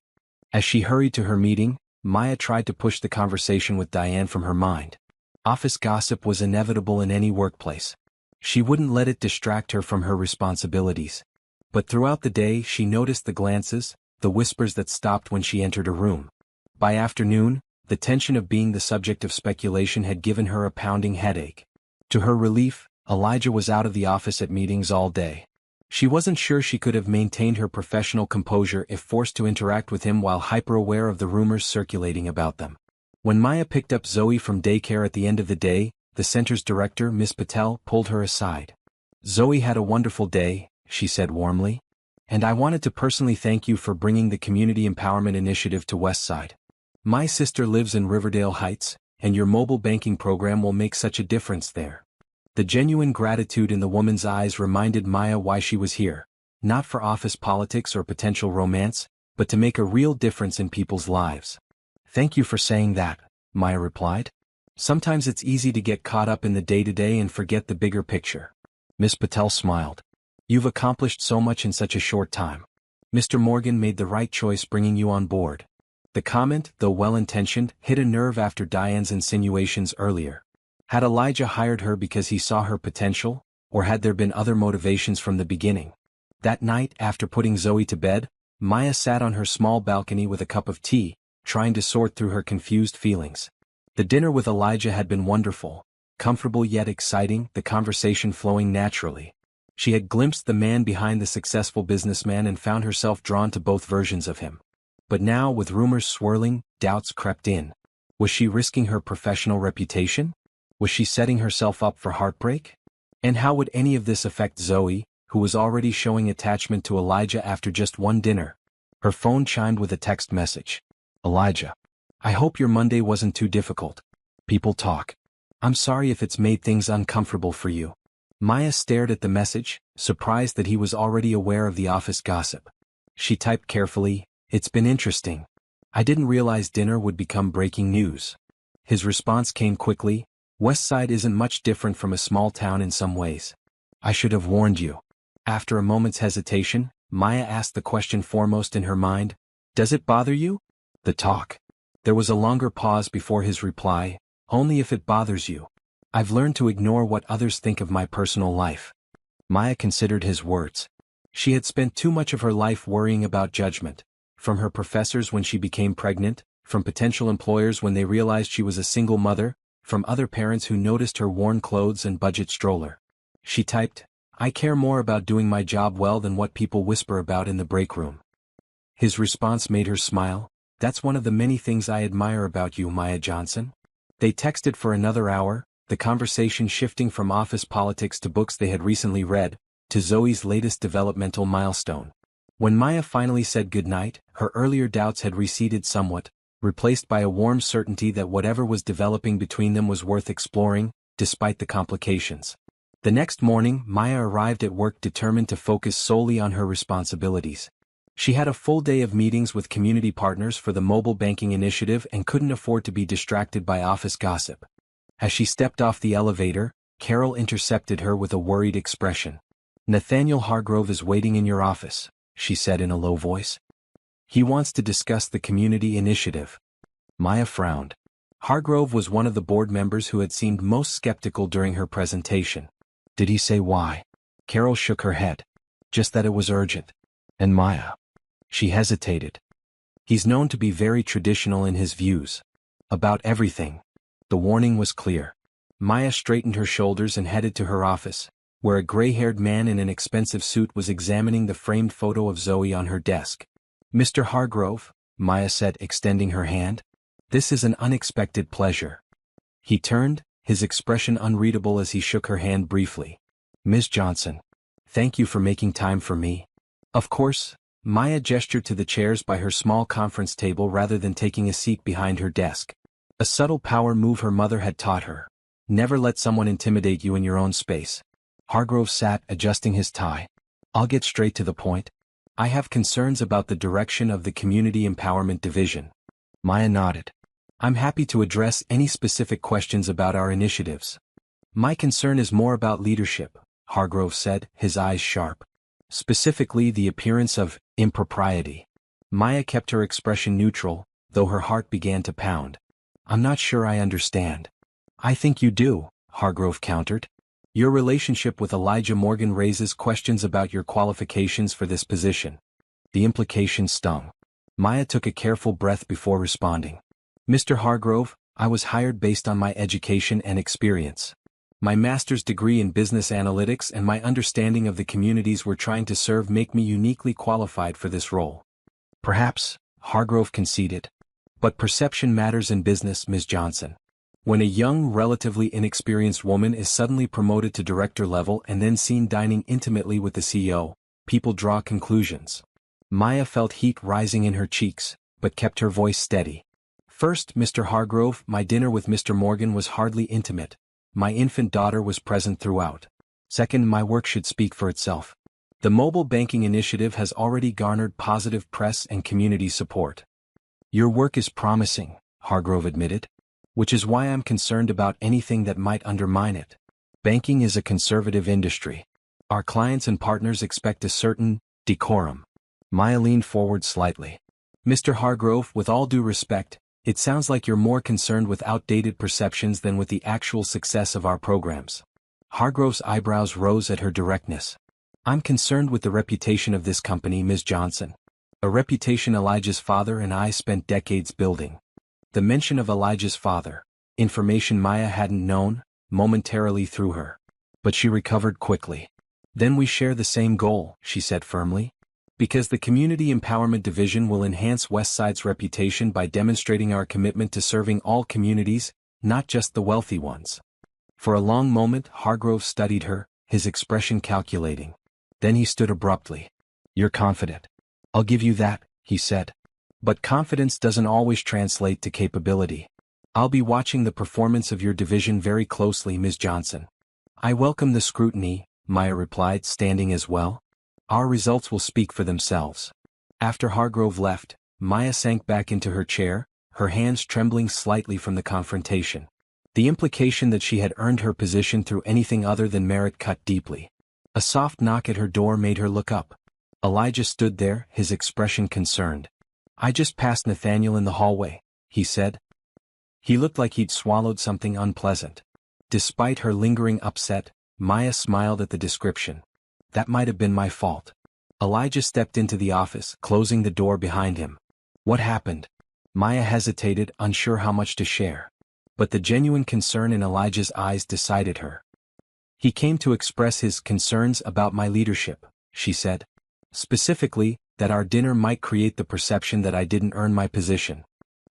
As she hurried to her meeting, Maya tried to push the conversation with Diane from her mind. Office gossip was inevitable in any workplace. She wouldn't let it distract her from her responsibilities. But throughout the day she noticed the glances, the whispers that stopped when she entered a room. By afternoon, the tension of being the subject of speculation had given her a pounding headache. To her relief, Elijah was out of the office at meetings all day. She wasn't sure she could have maintained her professional composure if forced to interact with him while hyper-aware of the rumors circulating about them. When Maya picked up Zoe from daycare at the end of the day, the center's director, Miss Patel, pulled her aside. Zoe had a wonderful day, she said warmly. And I wanted to personally thank you for bringing the Community Empowerment Initiative to Westside. My sister lives in Riverdale Heights, and your mobile banking program will make such a difference there. The genuine gratitude in the woman's eyes reminded Maya why she was here, not for office politics or potential romance, but to make a real difference in people's lives. Thank you for saying that, Maya replied. Sometimes it's easy to get caught up in the day-to-day and forget the bigger picture. Miss Patel smiled. You've accomplished so much in such a short time. Mr. Morgan made the right choice bringing you on board. The comment, though well-intentioned, hit a nerve after Diane's insinuations earlier. Had Elijah hired her because he saw her potential, or had there been other motivations from the beginning? That night, after putting Zoe to bed, Maya sat on her small balcony with a cup of tea, trying to sort through her confused feelings. The dinner with Elijah had been wonderful, comfortable yet exciting, the conversation flowing naturally. She had glimpsed the man behind the successful businessman and found herself drawn to both versions of him. But now, with rumors swirling, doubts crept in. Was she risking her professional reputation? Was she setting herself up for heartbreak? And how would any of this affect Zoe, who was already showing attachment to Elijah after just one dinner? Her phone chimed with a text message. Elijah. I hope your Monday wasn't too difficult. People talk. I'm sorry if it's made things uncomfortable for you. Maya stared at the message, surprised that he was already aware of the office gossip. She typed carefully, It's been interesting. I didn't realize dinner would become breaking news. His response came quickly, Westside isn't much different from a small town in some ways. I should have warned you. After a moment's hesitation, Maya asked the question foremost in her mind, Does it bother you? The talk. There was a longer pause before his reply, Only if it bothers you. I've learned to ignore what others think of my personal life. Maya considered his words. She had spent too much of her life worrying about judgment, from her professors when she became pregnant, from potential employers when they realized she was a single mother, from other parents who noticed her worn clothes and budget stroller. She typed, I care more about doing my job well than what people whisper about in the break room. His response made her smile. That's one of the many things I admire about you, Maya Johnson. They texted for another hour, the conversation shifting from office politics to books they had recently read, to Zoe's latest developmental milestone. When Maya finally said goodnight, her earlier doubts had receded somewhat, replaced by a warm certainty that whatever was developing between them was worth exploring, despite the complications. The next morning, Maya arrived at work determined to focus solely on her responsibilities. She had a full day of meetings with community partners for the mobile banking initiative and couldn't afford to be distracted by office gossip. As she stepped off the elevator, Carol intercepted her with a worried expression. Nathaniel Hargrove is waiting in your office, she said in a low voice. He wants to discuss the community initiative. Maya frowned. Hargrove was one of the board members who had seemed most skeptical during her presentation. Did he say why? Carol shook her head. Just that it was urgent. And Maya. She hesitated. He's known to be very traditional in his views. About everything. The warning was clear. Maya straightened her shoulders and headed to her office, where a gray-haired man in an expensive suit was examining the framed photo of Zoe on her desk. Mr. Hargrove, Maya said, extending her hand. This is an unexpected pleasure. He turned, his expression unreadable as he shook her hand briefly. Ms. Johnson. Thank you for making time for me. Of course, Maya gestured to the chairs by her small conference table rather than taking a seat behind her desk. A subtle power move her mother had taught her. Never let someone intimidate you in your own space. Hargrove sat, adjusting his tie. I'll get straight to the point. I have concerns about the direction of the Community Empowerment Division. Maya nodded. I'm happy to address any specific questions about our initiatives. My concern is more about leadership, Hargrove said, his eyes sharp. Specifically the appearance of impropriety. Maya kept her expression neutral, though her heart began to pound. I'm not sure I understand. I think you do, Hargrove countered. Your relationship with Elijah Morgan raises questions about your qualifications for this position. The implication stung. Maya took a careful breath before responding. Mr. Hargrove, I was hired based on my education and experience. My master's degree in business analytics and my understanding of the communities we're trying to serve make me uniquely qualified for this role. Perhaps, Hargrove conceded. But perception matters in business, Ms. Johnson. When a young, relatively inexperienced woman is suddenly promoted to director level and then seen dining intimately with the CEO, people draw conclusions. Maya felt heat rising in her cheeks, but kept her voice steady. First, Mr. Hargrove, my dinner with Mr. Morgan was hardly intimate. My infant daughter was present throughout. Second, my work should speak for itself. The mobile banking initiative has already garnered positive press and community support. Your work is promising, Hargrove admitted, which is why I'm concerned about anything that might undermine it. Banking is a conservative industry. Our clients and partners expect a certain decorum. Maya leaned forward slightly. Mr. Hargrove, with all due respect, it sounds like you're more concerned with outdated perceptions than with the actual success of our programs. Hargrove's eyebrows rose at her directness. I'm concerned with the reputation of this company, Ms. Johnson. A reputation Elijah's father and I spent decades building. The mention of Elijah's father, information Maya hadn't known, momentarily threw her. But she recovered quickly. Then we share the same goal, she said firmly. Because the Community Empowerment Division will enhance Westside's reputation by demonstrating our commitment to serving all communities, not just the wealthy ones. For a long moment Hargrove studied her, his expression calculating. Then he stood abruptly. You're confident. I'll give you that, he said. But confidence doesn't always translate to capability. I'll be watching the performance of your division very closely, Ms. Johnson. I welcome the scrutiny, Maya replied, standing as well. Our results will speak for themselves. After Hargrove left, Maya sank back into her chair, her hands trembling slightly from the confrontation. The implication that she had earned her position through anything other than merit cut deeply. A soft knock at her door made her look up. Elijah stood there, his expression concerned. I just passed Nathaniel in the hallway, he said. He looked like he'd swallowed something unpleasant. Despite her lingering upset, Maya smiled at the description. That might have been my fault. Elijah stepped into the office, closing the door behind him. What happened? Maya hesitated, unsure how much to share. But the genuine concern in Elijah's eyes decided her. He came to express his concerns about my leadership, she said. Specifically, that our dinner might create the perception that I didn't earn my position.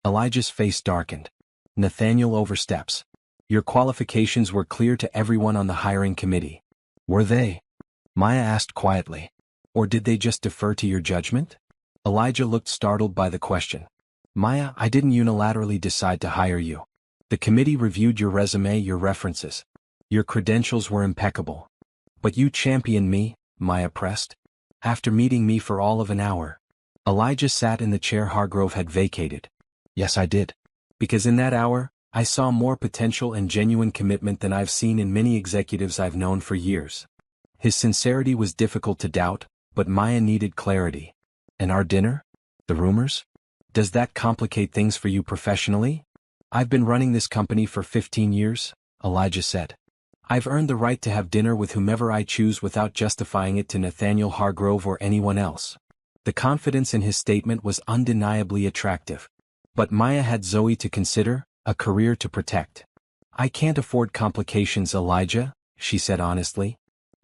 Elijah's face darkened. Nathaniel oversteps. Your qualifications were clear to everyone on the hiring committee. Were they? Maya asked quietly. Or did they just defer to your judgment? Elijah looked startled by the question. Maya, I didn't unilaterally decide to hire you. The committee reviewed your resume, your references. Your credentials were impeccable. But you championed me, Maya pressed. After meeting me for all of an hour. Elijah sat in the chair Hargrove had vacated. Yes, I did. Because in that hour, I saw more potential and genuine commitment than I've seen in many executives I've known for years. His sincerity was difficult to doubt, but Maya needed clarity. And our dinner? The rumors? Does that complicate things for you professionally? I've been running this company for 15 years, Elijah said. I've earned the right to have dinner with whomever I choose without justifying it to Nathaniel Hargrove or anyone else. The confidence in his statement was undeniably attractive. But Maya had Zoe to consider, a career to protect. I can't afford complications, Elijah, she said honestly.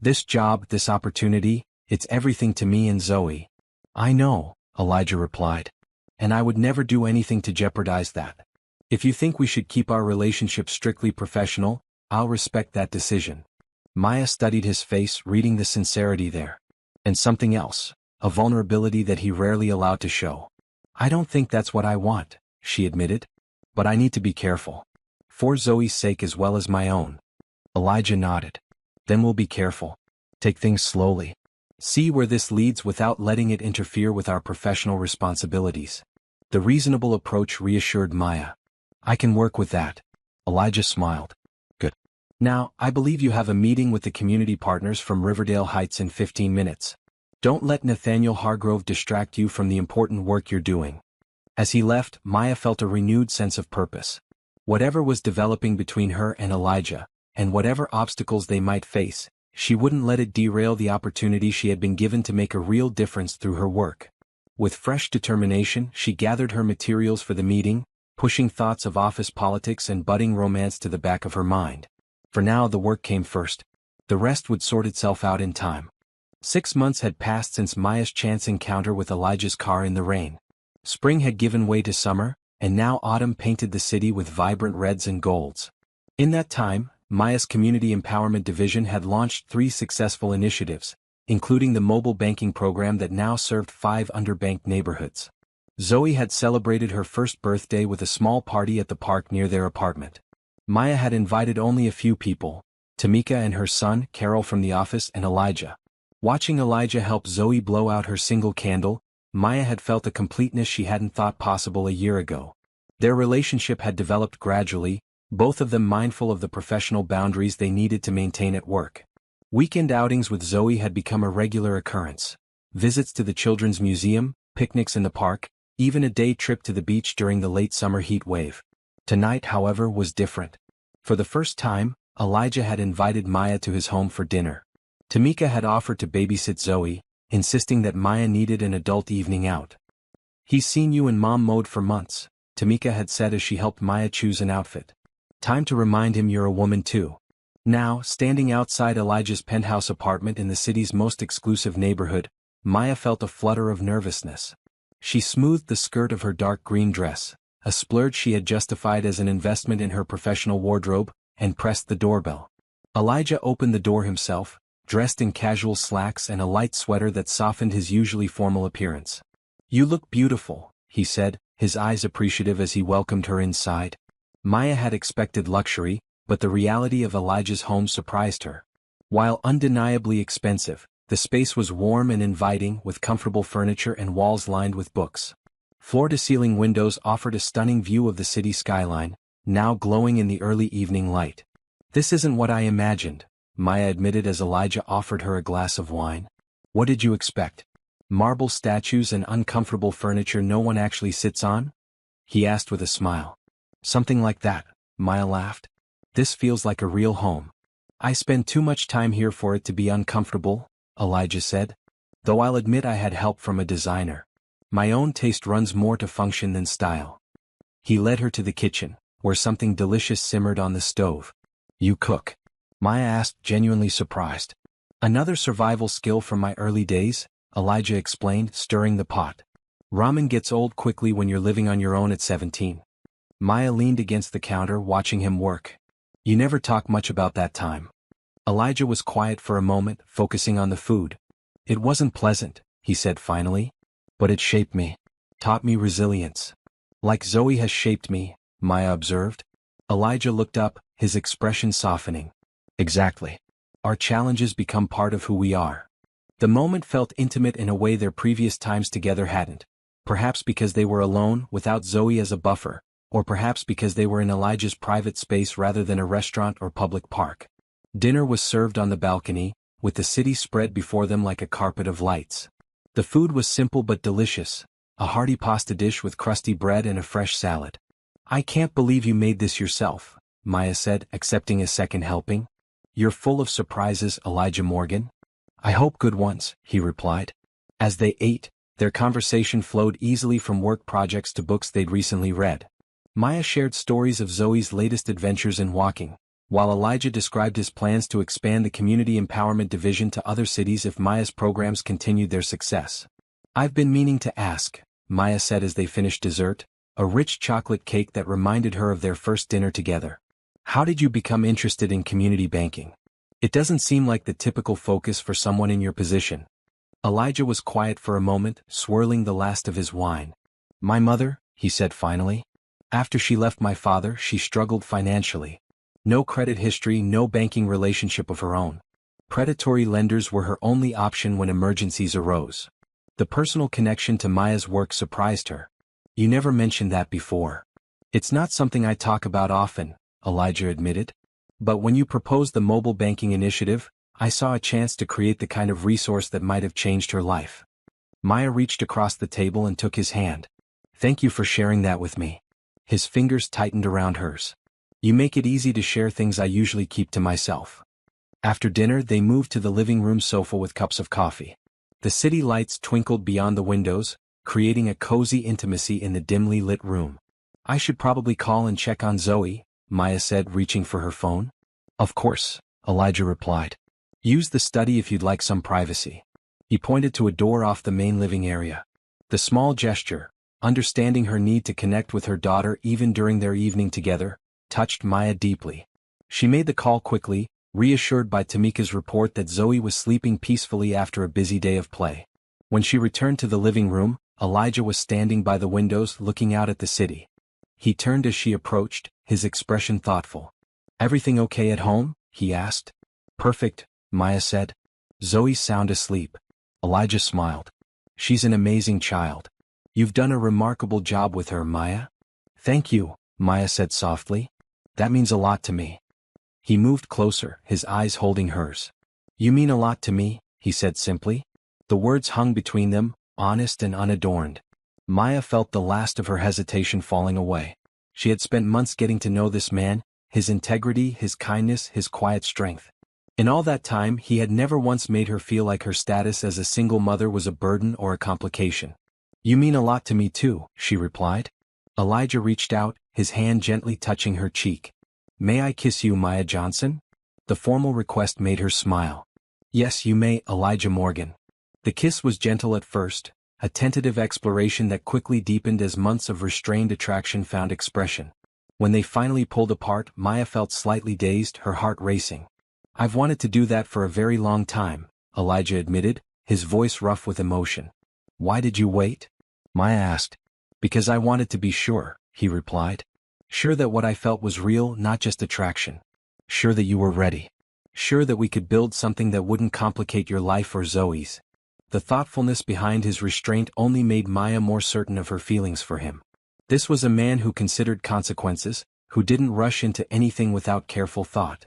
This job, this opportunity, it's everything to me and Zoe. I know, Elijah replied. And I would never do anything to jeopardize that. If you think we should keep our relationship strictly professional, I'll respect that decision. Maya studied his face, reading the sincerity there. And something else, a vulnerability that he rarely allowed to show. I don't think that's what I want, she admitted. But I need to be careful. For Zoe's sake as well as my own. Elijah nodded. Then we'll be careful. Take things slowly. See where this leads without letting it interfere with our professional responsibilities. The reasonable approach reassured Maya. I can work with that. Elijah smiled. Good. Now, I believe you have a meeting with the community partners from Riverdale Heights in 15 minutes. Don't let Nathaniel Hargrove distract you from the important work you're doing. As he left, Maya felt a renewed sense of purpose. Whatever was developing between her and Elijah, and whatever obstacles they might face, she wouldn't let it derail the opportunity she had been given to make a real difference through her work. With fresh determination, she gathered her materials for the meeting, pushing thoughts of office politics and budding romance to the back of her mind. For now the work came first. The rest would sort itself out in time. 6 months had passed since Maya's chance encounter with Elijah's car in the rain. Spring had given way to summer, and now autumn painted the city with vibrant reds and golds. In that time, Maya's Community Empowerment Division had launched 3 successful initiatives, including the mobile banking program that now served 5 underbanked neighborhoods. Zoe had celebrated her first birthday with a small party at the park near their apartment. Maya had invited only a few people, Tamika and her son, Carol from the office, and Elijah. Watching Elijah help Zoe blow out her single candle, Maya had felt a completeness she hadn't thought possible a year ago. Their relationship had developed gradually, both of them mindful of the professional boundaries they needed to maintain at work. Weekend outings with Zoe had become a regular occurrence. Visits to the Children's Museum, picnics in the park, even a day trip to the beach during the late summer heat wave. Tonight, however, was different. For the first time, Elijah had invited Maya to his home for dinner. Tamika had offered to babysit Zoe, insisting that Maya needed an adult evening out. He's seen you in mom mode for months, Tamika had said as she helped Maya choose an outfit. Time to remind him you're a woman too. Now, standing outside Elijah's penthouse apartment in the city's most exclusive neighborhood, Maya felt a flutter of nervousness. She smoothed the skirt of her dark green dress, a splurge she had justified as an investment in her professional wardrobe, and pressed the doorbell. Elijah opened the door himself, dressed in casual slacks and a light sweater that softened his usually formal appearance. You look beautiful, he said, his eyes appreciative as he welcomed her inside. Maya had expected luxury, but the reality of Elijah's home surprised her. While undeniably expensive, the space was warm and inviting with comfortable furniture and walls lined with books. Floor-to-ceiling windows offered a stunning view of the city skyline, now glowing in the early evening light. This isn't what I imagined, Maya admitted as Elijah offered her a glass of wine. What did you expect? Marble statues and uncomfortable furniture no one actually sits on? He asked with a smile. Something like that, Maya laughed. This feels like a real home. I spend too much time here for it to be uncomfortable, Elijah said. Though I'll admit I had help from a designer. My own taste runs more to function than style. He led her to the kitchen, where something delicious simmered on the stove. You cook? Maya asked, genuinely surprised. Another survival skill from my early days, Elijah explained, stirring the pot. Ramen gets old quickly when you're living on your own at 17. Maya leaned against the counter watching him work. You never talk much about that time. Elijah was quiet for a moment, focusing on the food. It wasn't pleasant, he said finally. But it shaped me. Taught me resilience. Like Zoe has shaped me, Maya observed. Elijah looked up, his expression softening. Exactly. Our challenges become part of who we are. The moment felt intimate in a way their previous times together hadn't. Perhaps because they were alone, without Zoe as a buffer, or perhaps because they were in Elijah's private space rather than a restaurant or public park. Dinner was served on the balcony, with the city spread before them like a carpet of lights. The food was simple but delicious, a hearty pasta dish with crusty bread and a fresh salad. I can't believe you made this yourself, Maya said, accepting a second helping. You're full of surprises, Elijah Morgan. I hope good ones, he replied. As they ate, their conversation flowed easily from work projects to books they'd recently read. Maya shared stories of Zoe's latest adventures in walking, while Elijah described his plans to expand the Community Empowerment Division to other cities if Maya's programs continued their success. I've been meaning to ask, Maya said as they finished dessert. a rich chocolate cake that reminded her of their first dinner together. How did you become interested in community banking? It doesn't seem like the typical focus for someone in your position. Elijah was quiet for a moment, swirling the last of his wine. My mother, he said finally. After she left my father, she struggled financially. No credit history, no banking relationship of her own. Predatory lenders were her only option when emergencies arose. The personal connection to Maya's work surprised her. You never mentioned that before. It's not something I talk about often, Elijah admitted. But when you proposed the mobile banking initiative, I saw a chance to create the kind of resource that might have changed her life. Maya reached across the table and took his hand. Thank you for sharing that with me. His fingers tightened around hers. You make it easy to share things I usually keep to myself. After dinner, they moved to the living room sofa with cups of coffee. The city lights twinkled beyond the windows, creating a cozy intimacy in the dimly lit room. I should probably call and check on Zoe, Maya said, reaching for her phone. Of course, Elijah replied. Use the study if you'd like some privacy. He pointed to a door off the main living area. The small gesture, understanding her need to connect with her daughter even during their evening together, touched Maya deeply. She made the call quickly, reassured by Tamika's report that Zoe was sleeping peacefully after a busy day of play. When she returned to the living room, Elijah was standing by the windows looking out at the city. He turned as she approached, his expression thoughtful. Everything okay at home? He asked. Perfect, Maya said. Zoe's sound asleep. Elijah smiled. She's an amazing child. You've done a remarkable job with her, Maya. Thank you, Maya said softly. That means a lot to me. He moved closer, his eyes holding hers. You mean a lot to me, he said simply. The words hung between them, honest and unadorned. Maya felt the last of her hesitation falling away. She had spent months getting to know this man, his integrity, his kindness, his quiet strength. In all that time, he had never once made her feel like her status as a single mother was a burden or a complication. You mean a lot to me too, she replied. Elijah reached out, his hand gently touching her cheek. May I kiss you, Maya Johnson? The formal request made her smile. Yes, you may, Elijah Morgan. The kiss was gentle at first, a tentative exploration that quickly deepened as months of restrained attraction found expression. When they finally pulled apart, Maya felt slightly dazed, her heart racing. I've wanted to do that for a very long time, Elijah admitted, his voice rough with emotion. Why did you wait? Maya asked. Because I wanted to be sure, he replied. Sure that what I felt was real, not just attraction. Sure that you were ready. Sure that we could build something that wouldn't complicate your life or Zoe's. The thoughtfulness behind his restraint only made Maya more certain of her feelings for him. This was a man who considered consequences, who didn't rush into anything without careful thought.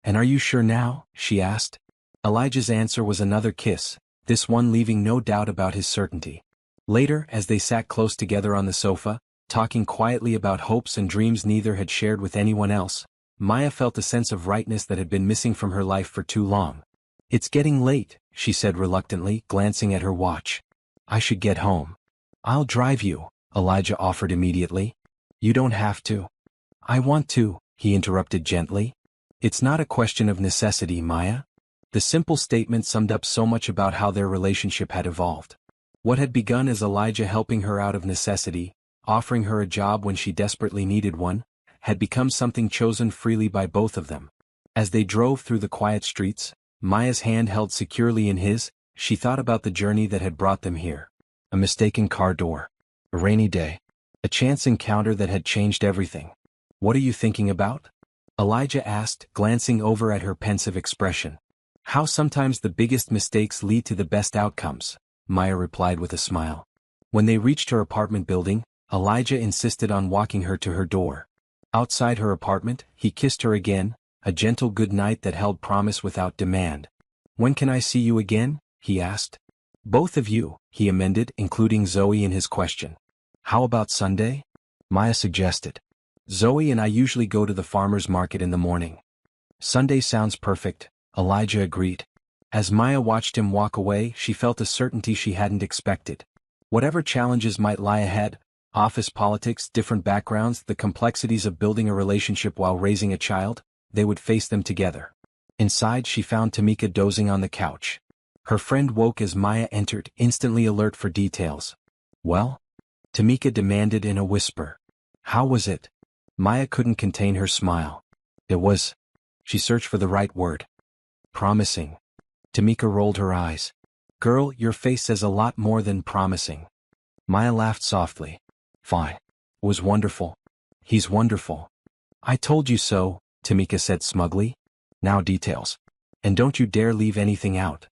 And are you sure now? She asked. Elijah's answer was another kiss, this one leaving no doubt about his certainty. Later, as they sat close together on the sofa, talking quietly about hopes and dreams neither had shared with anyone else, Maya felt a sense of rightness that had been missing from her life for too long. It's getting late, she said reluctantly, glancing at her watch. I should get home. I'll drive you, Elijah offered immediately. You don't have to. I want to, he interrupted gently. It's not a question of necessity, Maya. The simple statement summed up so much about how their relationship had evolved. What had begun as Elijah helping her out of necessity, offering her a job when she desperately needed one, had become something chosen freely by both of them. As they drove through the quiet streets, Maya's hand held securely in his, she thought about the journey that had brought them here. A mistaken car door. A rainy day. A chance encounter that had changed everything. What are you thinking about? Elijah asked, glancing over at her pensive expression. How sometimes the biggest mistakes lead to the best outcomes, Maya replied with a smile. When they reached her apartment building, Elijah insisted on walking her to her door. Outside her apartment, he kissed her again, a gentle good night that held promise without demand. When can I see you again? He asked. Both of you, he amended, including Zoe in his question. How about Sunday? Maya suggested. Zoe and I usually go to the farmer's market in the morning. Sunday sounds perfect, Elijah agreed. As Maya watched him walk away, she felt a certainty she hadn't expected. Whatever challenges might lie ahead, office politics, different backgrounds, the complexities of building a relationship while raising a child, they would face them together. Inside, she found Tamika dozing on the couch. Her friend woke as Maya entered, instantly alert for details. Well? Tamika demanded in a whisper. How was it? Maya couldn't contain her smile. It was. She searched for the right word. Promising. Tamika rolled her eyes. Girl, your face says a lot more than promising. Maya laughed softly. Fine. It was wonderful. He's wonderful. I told you so, Tamika said smugly. Now details. And don't you dare leave anything out.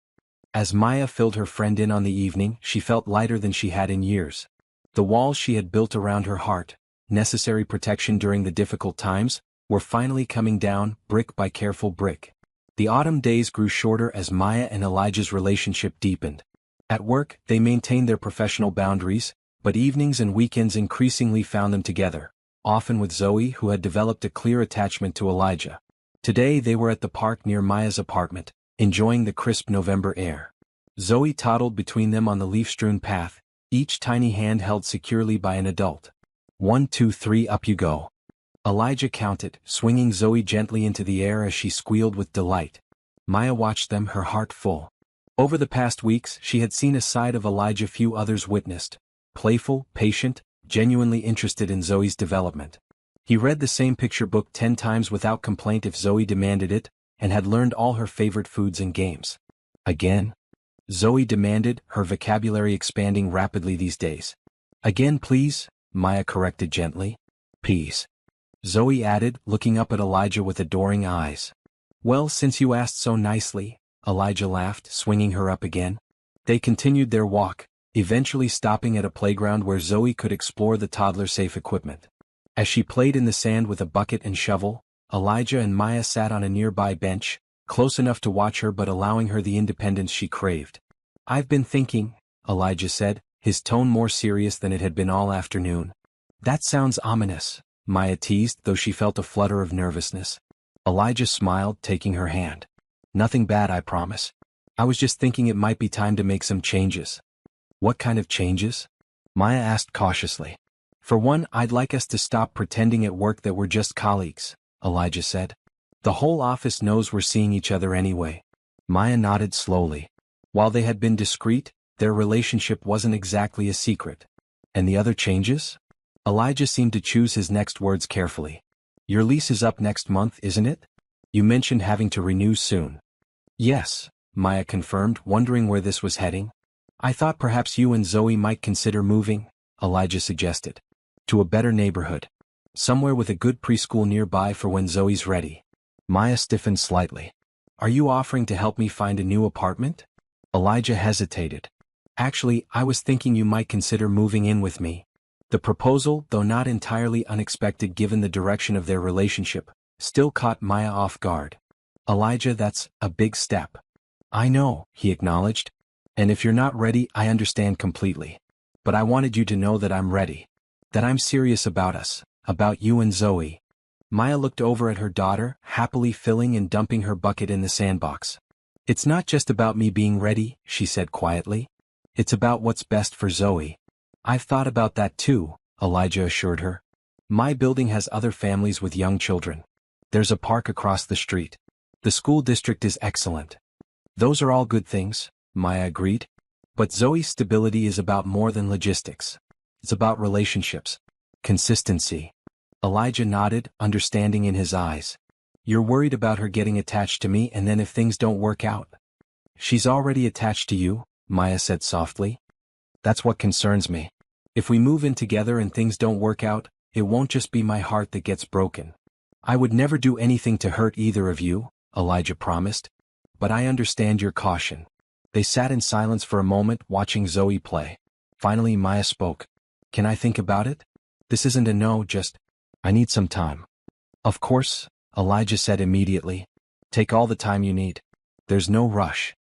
As Maya filled her friend in on the evening, she felt lighter than she had in years. The walls she had built around her heart, necessary protection during the difficult times, were finally coming down, brick by careful brick. The autumn days grew shorter as Maya and Elijah's relationship deepened. At work, they maintained their professional boundaries, but evenings and weekends increasingly found them together, often with Zoe, who had developed a clear attachment to Elijah. Today they were at the park near Maya's apartment, enjoying the crisp November air. Zoe toddled between them on the leaf-strewn path, each tiny hand held securely by an adult. 1, 2, 3, up you go. Elijah counted, swinging Zoe gently into the air as she squealed with delight. Maya watched them, her heart full. Over the past weeks, she had seen a side of Elijah few others witnessed. Playful, patient, genuinely interested in Zoe's development. He read the same picture book 10 times without complaint if Zoe demanded it, and had learned all her favorite foods and games. Again? Zoe demanded, her vocabulary expanding rapidly these days. Again please, Maya corrected gently. Peace. Zoe added, looking up at Elijah with adoring eyes. Well, since you asked so nicely, Elijah laughed, swinging her up again. They continued their walk, eventually stopping at a playground where Zoe could explore the toddler-safe equipment. As she played in the sand with a bucket and shovel, Elijah and Maya sat on a nearby bench, close enough to watch her but allowing her the independence she craved. I've been thinking, Elijah said, his tone more serious than it had been all afternoon. That sounds ominous, Maya teased, though she felt a flutter of nervousness. Elijah smiled, taking her hand. Nothing bad, I promise. I was just thinking it might be time to make some changes. What kind of changes? Maya asked cautiously. For one, I'd like us to stop pretending at work that we're just colleagues, Elijah said. The whole office knows we're seeing each other anyway. Maya nodded slowly. While they had been discreet, their relationship wasn't exactly a secret. And the other changes? Elijah seemed to choose his next words carefully. Your lease is up next month, isn't it? You mentioned having to renew soon. Yes, Maya confirmed, wondering where this was heading. I thought perhaps you and Zoe might consider moving, Elijah suggested. To a better neighborhood. Somewhere with a good preschool nearby for when Zoe's ready. Maya stiffened slightly. Are you offering to help me find a new apartment? Elijah hesitated. Actually, I was thinking you might consider moving in with me. The proposal, though not entirely unexpected given the direction of their relationship, still caught Maya off guard. Elijah, that's a big step. I know, he acknowledged. And if you're not ready, I understand completely. But I wanted you to know that I'm ready. That I'm serious about us, about you and Zoe. Maya looked over at her daughter, happily filling and dumping her bucket in the sandbox. It's not just about me being ready, she said quietly. It's about what's best for Zoe. I've thought about that too, Elijah assured her. My building has other families with young children. There's a park across the street. The school district is excellent. Those are all good things, Maya agreed. But Zoe's stability is about more than logistics. It's about relationships. Consistency. Elijah nodded, understanding in his eyes. You're worried about her getting attached to me and then if things don't work out. She's already attached to you, Maya said softly. That's what concerns me. If we move in together and things don't work out, it won't just be my heart that gets broken. I would never do anything to hurt either of you, Elijah promised. But I understand your caution. They sat in silence for a moment, watching Zoe play. Finally Maya spoke. Can I think about it? This isn't a no, just, I need some time. Of course, Elijah said immediately. Take all the time you need. There's no rush.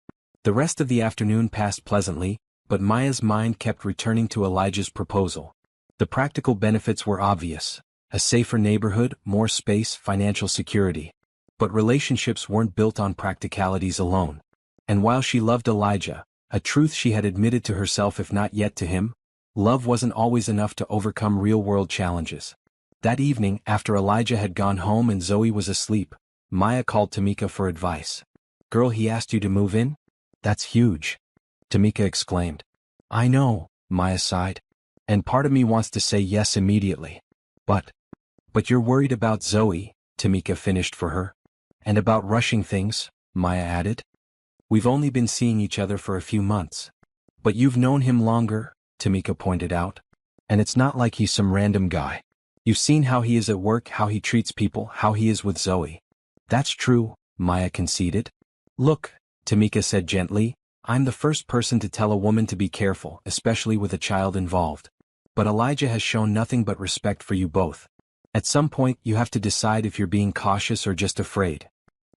The rest of the afternoon passed pleasantly, but Maya's mind kept returning to Elijah's proposal. The practical benefits were obvious. A safer neighborhood, more space, financial security. But relationships weren't built on practicalities alone. And while she loved Elijah, a truth she had admitted to herself if not yet to him, love wasn't always enough to overcome real-world challenges. That evening, after Elijah had gone home and Zoe was asleep, Maya called Tamika for advice. Girl, he asked you to move in? That's huge. Tamika exclaimed. I know, Maya sighed. And part of me wants to say yes immediately. But you're worried about Zoe, Tamika finished for her. And about rushing things, Maya added. We've only been seeing each other for a few months. But you've known him longer, Tamika pointed out. And it's not like he's some random guy. You've seen how he is at work, how he treats people, how he is with Zoe. That's true, Maya conceded. Look, Tamika said gently, I'm the first person to tell a woman to be careful, especially with a child involved. But Elijah has shown nothing but respect for you both. At some point you have to decide if you're being cautious or just afraid.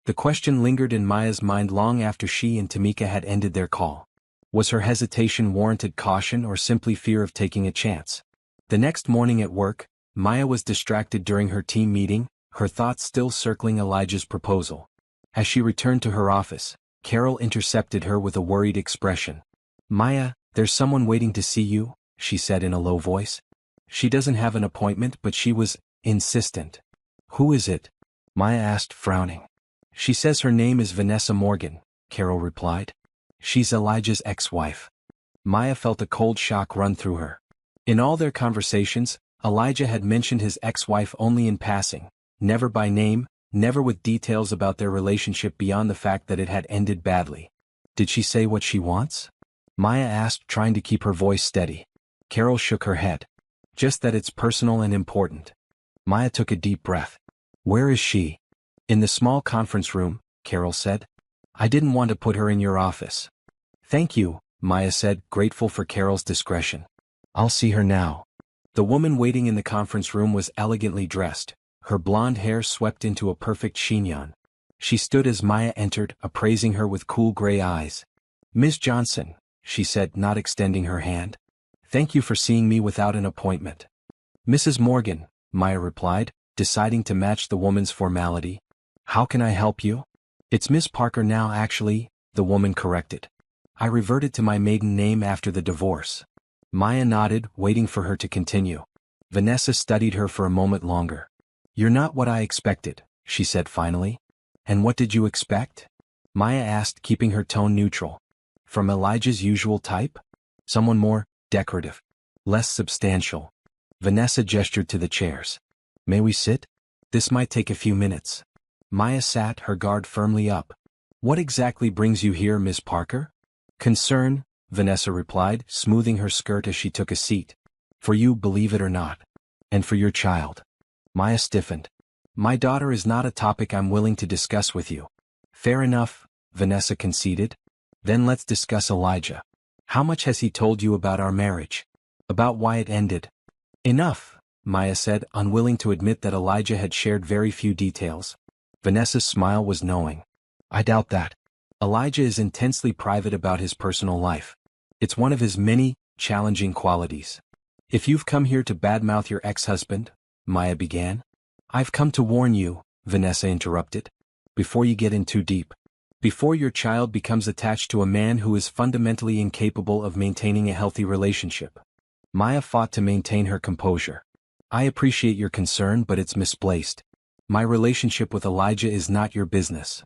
The question lingered in Maya's mind long after she and Tamika had ended their call. Was her hesitation warranted caution or simply fear of taking a chance? The next morning at work, Maya was distracted during her team meeting, her thoughts still circling Elijah's proposal. As she returned to her office, Carol intercepted her with a worried expression. Maya, there's someone waiting to see you, she said in a low voice. She doesn't have an appointment, but she was insistent. Who is it? Maya asked, frowning. She says her name is Vanessa Morgan, Carol replied. She's Elijah's ex-wife. Maya felt a cold shock run through her. In all their conversations, Elijah had mentioned his ex-wife only in passing, never by name, never with details about their relationship beyond the fact that it had ended badly. Did she say what she wants? Maya asked, trying to keep her voice steady. Carol shook her head. Just that it's personal and important. Maya took a deep breath. Where is she? In the small conference room, Carol said. I didn't want to put her in your office. Thank you, Maya said, grateful for Carol's discretion. I'll see her now. The woman waiting in the conference room was elegantly dressed, her blonde hair swept into a perfect chignon. She stood as Maya entered, appraising her with cool gray eyes. Miss Johnson, she said, not extending her hand. Thank you for seeing me without an appointment. Mrs. Morgan, Maya replied, deciding to match the woman's formality. How can I help you? It's Miss Parker now actually, the woman corrected. I reverted to my maiden name after the divorce. Maya nodded, waiting for her to continue. Vanessa studied her for a moment longer. You're not what I expected, she said finally. And what did you expect? Maya asked, keeping her tone neutral. From Elijah's usual type? Someone more decorative, less substantial. Vanessa gestured to the chairs. May we sit? This might take a few minutes. Maya sat, her guard firmly up. What exactly brings you here, Miss Parker? Concern, Vanessa replied, smoothing her skirt as she took a seat. For you, believe it or not. And for your child. Maya stiffened. My daughter is not a topic I'm willing to discuss with you. Fair enough, Vanessa conceded. Then let's discuss Elijah. How much has he told you about our marriage? About why it ended? Enough, Maya said, unwilling to admit that Elijah had shared very few details. Vanessa's smile was knowing. I doubt that. Elijah is intensely private about his personal life. It's one of his many, challenging qualities. If you've come here to badmouth your ex-husband, Maya began. I've come to warn you, Vanessa interrupted. Before you get in too deep. Before your child becomes attached to a man who is fundamentally incapable of maintaining a healthy relationship. Maya fought to maintain her composure. I appreciate your concern, but it's misplaced. My relationship with Elijah is not your business.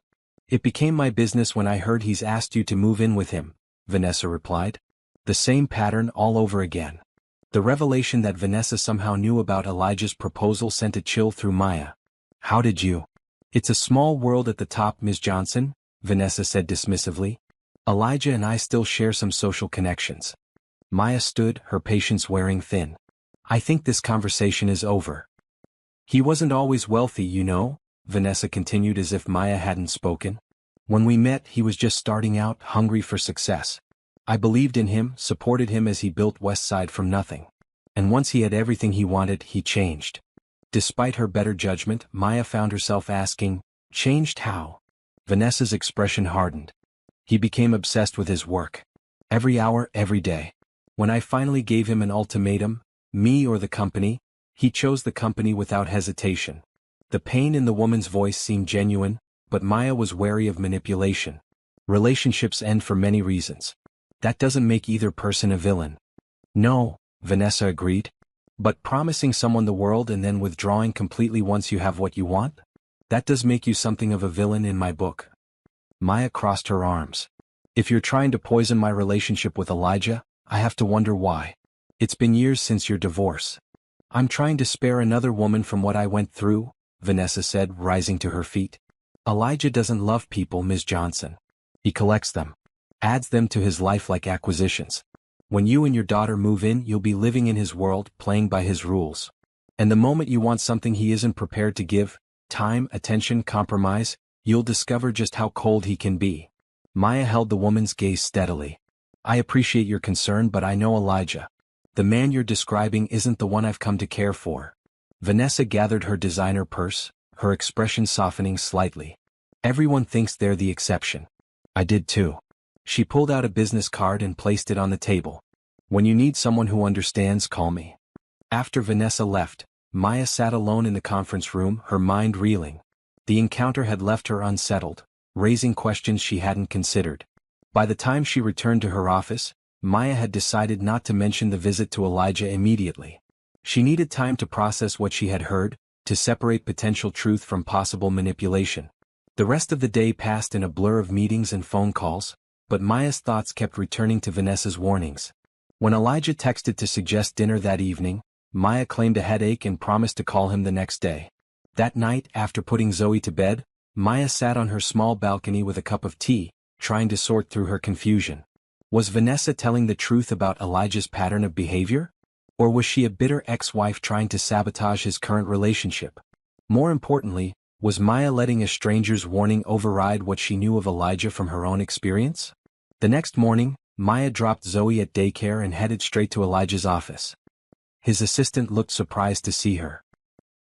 It became my business when I heard he's asked you to move in with him, Vanessa replied. The same pattern all over again. The revelation that Vanessa somehow knew about Elijah's proposal sent a chill through Maya. How did you? It's a small world at the top, Ms. Johnson, Vanessa said dismissively. Elijah and I still share some social connections. Maya stood, her patience wearing thin. I think this conversation is over. He wasn't always wealthy, you know, Vanessa continued as if Maya hadn't spoken. When we met, he was just starting out, hungry for success. I believed in him, supported him as he built West Side from nothing. And once he had everything he wanted, he changed. Despite her better judgment, Maya found herself asking, changed how? Vanessa's expression hardened. He became obsessed with his work. Every hour, every day. When I finally gave him an ultimatum, me or the company, he chose the company without hesitation. The pain in the woman's voice seemed genuine, but Maya was wary of manipulation. Relationships end for many reasons. That doesn't make either person a villain. No, Vanessa agreed. But promising someone the world and then withdrawing completely once you have what you want? That does make you something of a villain in my book. Maya crossed her arms. If you're trying to poison my relationship with Elijah, I have to wonder why. It's been years since your divorce. I'm trying to spare another woman from what I went through, Vanessa said, rising to her feet. Elijah doesn't love people, Ms. Johnson. He collects them. Adds them to his life like acquisitions. When you and your daughter move in, you'll be living in his world, playing by his rules. And the moment you want something he isn't prepared to give, time, attention, compromise, you'll discover just how cold he can be. Maya held the woman's gaze steadily. I appreciate your concern, but I know Elijah. The man you're describing isn't the one I've come to care for. Vanessa gathered her designer purse, her expression softening slightly. Everyone thinks they're the exception. I did too. She pulled out a business card and placed it on the table. When you need someone who understands, call me. After Vanessa left, Maya sat alone in the conference room, her mind reeling. The encounter had left her unsettled, raising questions she hadn't considered. By the time she returned to her office, Maya had decided not to mention the visit to Elijah immediately. She needed time to process what she had heard, to separate potential truth from possible manipulation. The rest of the day passed in a blur of meetings and phone calls, but Maya's thoughts kept returning to Vanessa's warnings. When Elijah texted to suggest dinner that evening, Maya claimed a headache and promised to call him the next day. That night, after putting Zoe to bed, Maya sat on her small balcony with a cup of tea, trying to sort through her confusion. Was Vanessa telling the truth about Elijah's pattern of behavior? Or was she a bitter ex-wife trying to sabotage his current relationship? More importantly, was Maya letting a stranger's warning override what she knew of Elijah from her own experience? The next morning, Maya dropped Zoe at daycare and headed straight to Elijah's office. His assistant looked surprised to see her.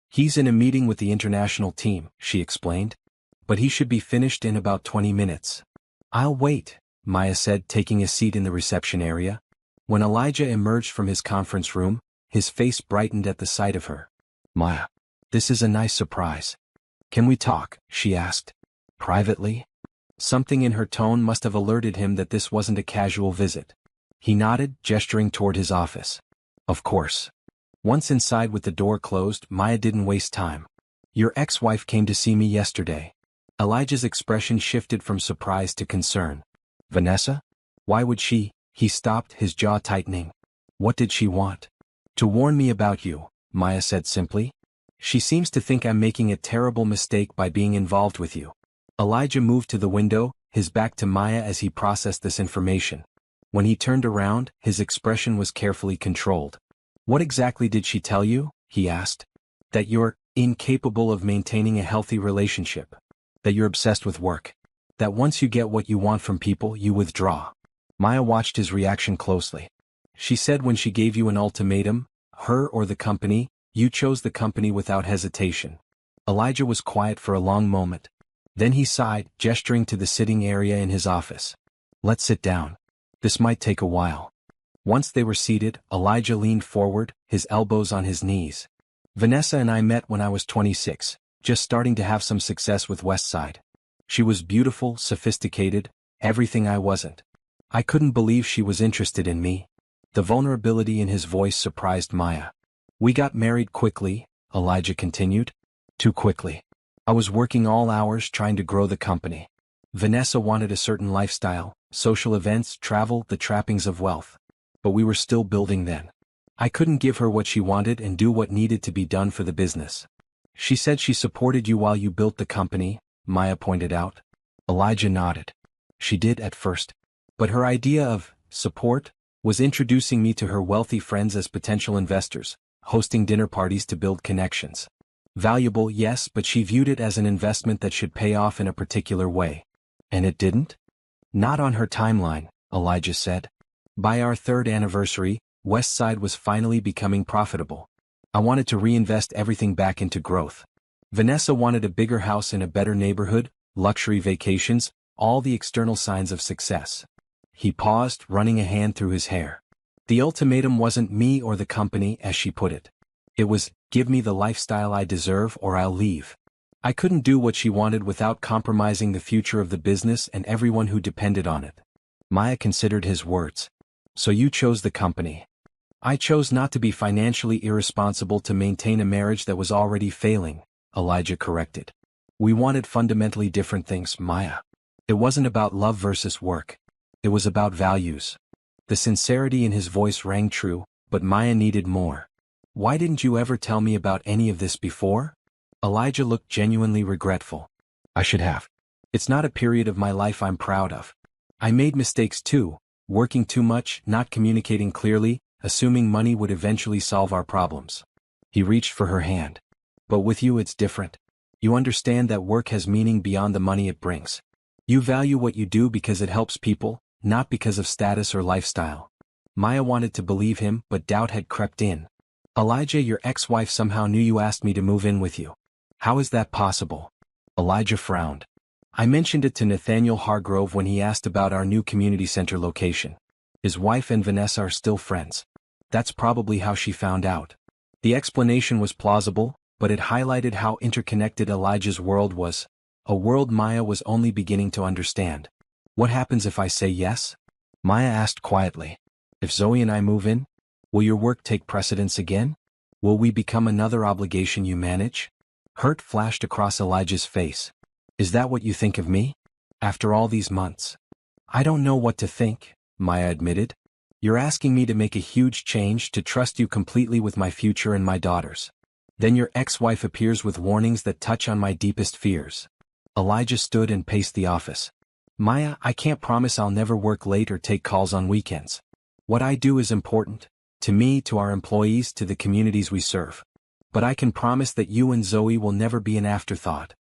He's in a meeting with the international team, she explained. But he should be finished in about 20 minutes. I'll wait, Maya said, taking a seat in the reception area. When Elijah emerged from his conference room, his face brightened at the sight of her. Maya, this is a nice surprise. Can we talk? She asked. Privately? Something in her tone must have alerted him that this wasn't a casual visit. He nodded, gesturing toward his office. Of course. Once inside with the door closed, Maya didn't waste time. Your ex-wife came to see me yesterday. Elijah's expression shifted from surprise to concern. Vanessa? Why would she? He stopped, his jaw tightening. What did she want? To warn me about you, Maya said simply. She seems to think I'm making a terrible mistake by being involved with you. Elijah moved to the window, his back to Maya as he processed this information. When he turned around, his expression was carefully controlled. What exactly did she tell you? He asked. That you're incapable of maintaining a healthy relationship. That you're obsessed with work. That once you get what you want from people, you withdraw. Maya watched his reaction closely. She said when she gave you an ultimatum, her or the company, you chose the company without hesitation. Elijah was quiet for a long moment. Then he sighed, gesturing to the sitting area in his office. Let's sit down. This might take a while. Once they were seated, Elijah leaned forward, his elbows on his knees. Vanessa and I met when I was 26, just starting to have some success with Westside. She was beautiful, sophisticated, everything I wasn't. I couldn't believe she was interested in me. The vulnerability in his voice surprised Maya. We got married quickly, Elijah continued. Too quickly. I was working all hours trying to grow the company. Vanessa wanted a certain lifestyle, social events, travel, the trappings of wealth. But we were still building then. I couldn't give her what she wanted and do what needed to be done for the business. She said she supported you while you built the company, Maya pointed out. Elijah nodded. She did at first. But her idea of support was introducing me to her wealthy friends as potential investors, hosting dinner parties to build connections. Valuable, yes, but she viewed it as an investment that should pay off in a particular way. And it didn't? Not on her timeline, Elijah said. By our third anniversary, Westside was finally becoming profitable. I wanted to reinvest everything back into growth. Vanessa wanted a bigger house in a better neighborhood, luxury vacations, all the external signs of success. He paused, running a hand through his hair. The ultimatum wasn't me or the company, as she put it. It was, give me the lifestyle I deserve or I'll leave. I couldn't do what she wanted without compromising the future of the business and everyone who depended on it. Maya considered his words. So you chose the company. I chose not to be financially irresponsible to maintain a marriage that was already failing, Elijah corrected. We wanted fundamentally different things, Maya. It wasn't about love versus work. It was about values. The sincerity in his voice rang true, But Maya needed more. Why didn't you ever tell me about any of this before? Elijah looked genuinely regretful. I should have. It's not a period of my life I'm proud of. I made mistakes too, working too much, not communicating clearly, assuming money would eventually solve our problems. He reached for her hand. But with you it's different. You understand that work has meaning beyond the money it brings. You value what you do because it helps people, not because of status or lifestyle. Maya wanted to believe him, but doubt had crept in. Elijah, your ex-wife somehow knew you asked me to move in with you. How is that possible? Elijah frowned. I mentioned it to Nathaniel Hargrove when he asked about our new community center location. His wife and Vanessa are still friends. That's probably how she found out. The explanation was plausible, but it highlighted how interconnected Elijah's world was, a world Maya was only beginning to understand. What happens if I say yes? Maya asked quietly. If Zoe and I move in, will your work take precedence again? Will we become another obligation you manage? Hurt flashed across Elijah's face. Is that what you think of me? After all these months? I don't know what to think, Maya admitted. You're asking me to make a huge change, to trust you completely with my future and my daughters. Then your ex-wife appears with warnings that touch on my deepest fears. Elijah stood and paced the office. Maya, I can't promise I'll never work late or take calls on weekends. What I do is important, to me, to our employees, to the communities we serve. But I can promise that you and Zoe will never be an afterthought.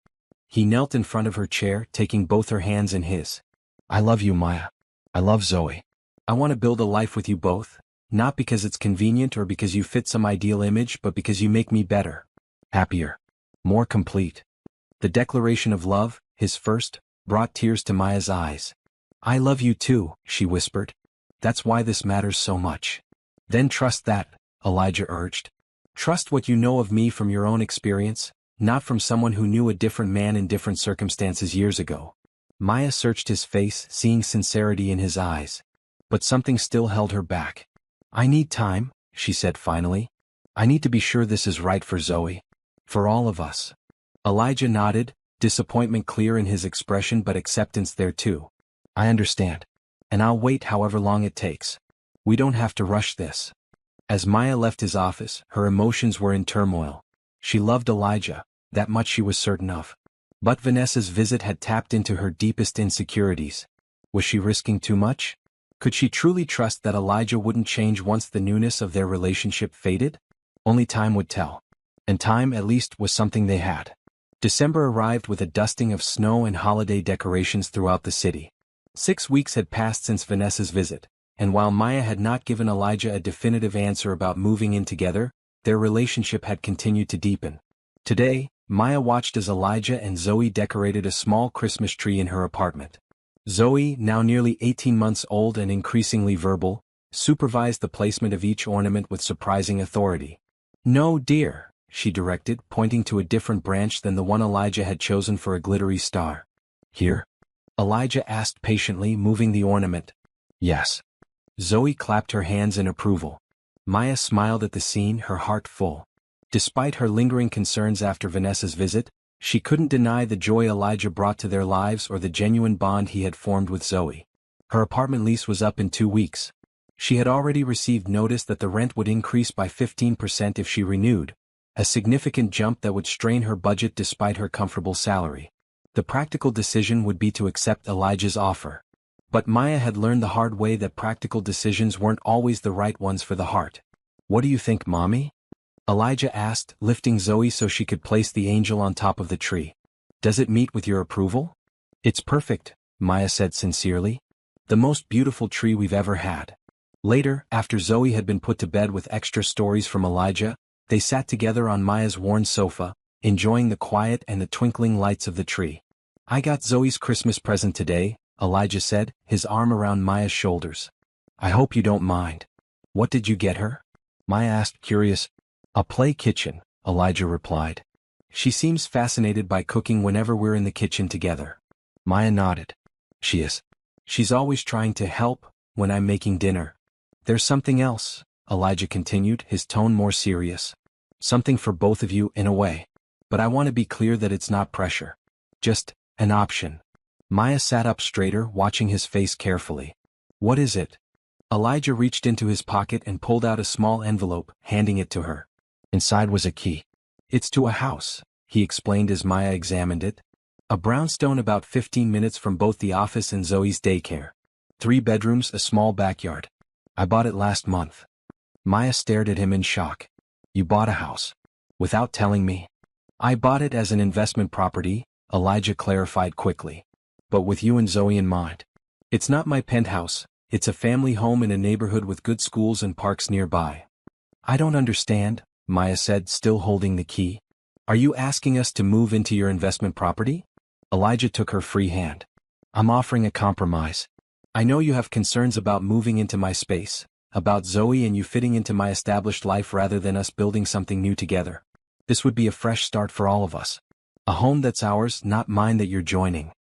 He knelt in front of her chair, taking both her hands in his. I love you, Maya. I love Zoe. I want to build a life with you both, not because it's convenient or because you fit some ideal image, but because you make me better, happier, more complete. The declaration of love, his first, brought tears to Maya's eyes. I love you too, she whispered. That's why this matters so much. Then trust that, Elijah urged. Trust what you know of me from your own experience, not from someone who knew a different man in different circumstances years ago. Maya searched his face, seeing sincerity in his eyes. But something still held her back. I need time, she said finally. I need to be sure this is right for Zoe. For all of us. Elijah nodded, disappointment clear in his expression but acceptance there too. I understand. And I'll wait however long it takes. We don't have to rush this. As Maya left his office, her emotions were in turmoil. She loved Elijah, that much she was certain of. But Vanessa's visit had tapped into her deepest insecurities. Was she risking too much? Could she truly trust that Elijah wouldn't change once the newness of their relationship faded? Only time would tell. And time, at least, was something they had. December arrived with a dusting of snow and holiday decorations throughout the city. 6 weeks had passed since Vanessa's visit, and while Maya had not given Elijah a definitive answer about moving in together, their relationship had continued to deepen. Today, Maya watched as Elijah and Zoe decorated a small Christmas tree in her apartment. Zoe, now nearly 18 months old and increasingly verbal, supervised the placement of each ornament with surprising authority. No, dear, she directed, pointing to a different branch than the one Elijah had chosen for a glittery star. Here? Elijah asked patiently, moving the ornament. Yes. Zoe clapped her hands in approval. Maya smiled at the scene, her heart full. Despite her lingering concerns after Vanessa's visit, she couldn't deny the joy Elijah brought to their lives or the genuine bond he had formed with Zoe. Her apartment lease was up in 2 weeks. She had already received notice that the rent would increase by 15% if she renewed, a significant jump that would strain her budget despite her comfortable salary. The practical decision would be to accept Elijah's offer. But Maya had learned the hard way that practical decisions weren't always the right ones for the heart. What do you think, Mommy? Elijah asked, lifting Zoe so she could place the angel on top of the tree. Does it meet with your approval? It's perfect, Maya said sincerely. The most beautiful tree we've ever had. Later, after Zoe had been put to bed with extra stories from Elijah, they sat together on Maya's worn sofa, enjoying the quiet and the twinkling lights of the tree. I got Zoe's Christmas present today, Elijah said, his arm around Maya's shoulders. I hope you don't mind. What did you get her? Maya asked, curious. A play kitchen, Elijah replied. She seems fascinated by cooking whenever we're in the kitchen together. Maya nodded. She is. She's always trying to help when I'm making dinner. There's something else, Elijah continued, his tone more serious. Something for both of you in a way. But I want to be clear that it's not pressure. Just an option. Maya sat up straighter, watching his face carefully. What is it? Elijah reached into his pocket and pulled out a small envelope, handing it to her. Inside was a key. It's to a house, he explained as Maya examined it. A brownstone about 15 minutes from both the office and Zoe's daycare. 3 bedrooms, a small backyard. I bought it last month. Maya stared at him in shock. You bought a house? Without telling me? I bought it as an investment property, Elijah clarified quickly. But with you and Zoe in mind. It's not my penthouse, it's a family home in a neighborhood with good schools and parks nearby. I don't understand, Maya said, still holding the key. Are you asking us to move into your investment property? Elijah took her free hand. I'm offering a compromise. I know you have concerns about moving into my space, about Zoe and you fitting into my established life rather than us building something new together. This would be a fresh start for all of us. A home that's ours, not mine, that you're joining.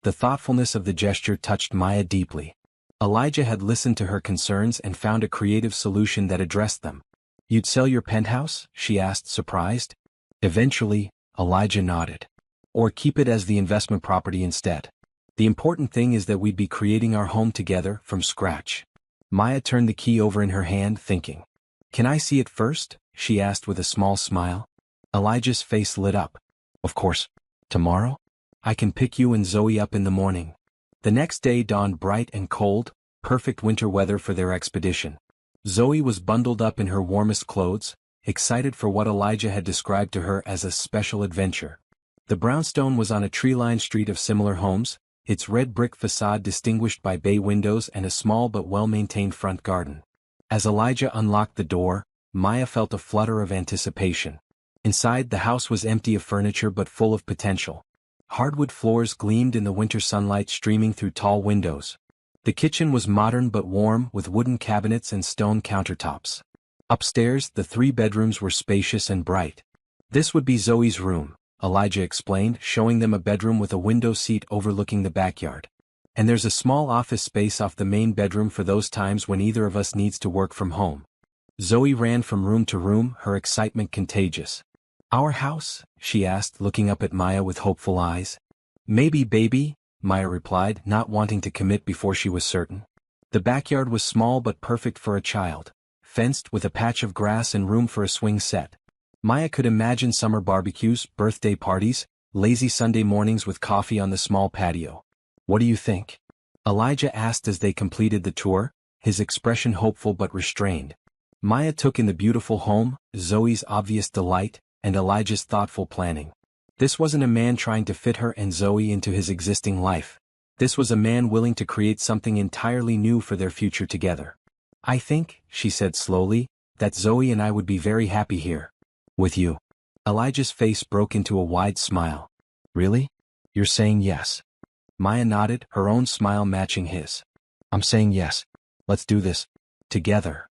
The thoughtfulness of the gesture touched Maya deeply. Elijah had listened to her concerns and found a creative solution that addressed them. You'd sell your penthouse? She asked, surprised. Eventually, Elijah nodded. Or keep it as the investment property instead. The important thing is that we'd be creating our home together, from scratch. Maya turned the key over in her hand, thinking. Can I see it first? She asked with a small smile. Elijah's face lit up. Of course. Tomorrow? I can pick you and Zoe up in the morning. The next day dawned bright and cold, perfect winter weather for their expedition. Zoe was bundled up in her warmest clothes, excited for what Elijah had described to her as a special adventure. The brownstone was on a tree-lined street of similar homes, its red brick facade distinguished by bay windows and a small but well-maintained front garden. As Elijah unlocked the door, Maya felt a flutter of anticipation. Inside, the house was empty of furniture but full of potential. Hardwood floors gleamed in the winter sunlight streaming through tall windows. The kitchen was modern but warm, with wooden cabinets and stone countertops. Upstairs, the 3 bedrooms were spacious and bright. This would be Zoe's room, Elijah explained, showing them a bedroom with a window seat overlooking the backyard. And there's a small office space off the main bedroom for those times when either of us needs to work from home. Zoe ran from room to room, her excitement contagious. Our house? She asked, looking up at Maya with hopeful eyes. Maybe, baby, Maya replied, not wanting to commit before she was certain. The backyard was small but perfect for a child, fenced with a patch of grass and room for a swing set. Maya could imagine summer barbecues, birthday parties, lazy Sunday mornings with coffee on the small patio. What do you think? Elijah asked as they completed the tour, his expression hopeful but restrained. Maya took in the beautiful home, Zoe's obvious delight, and Elijah's thoughtful planning. This wasn't a man trying to fit her and Zoe into his existing life. This was a man willing to create something entirely new for their future together. I think, she said slowly, that Zoe and I would be very happy here. With you. Elijah's face broke into a wide smile. Really? You're saying yes? Maya nodded, her own smile matching his. I'm saying yes. Let's do this. Together.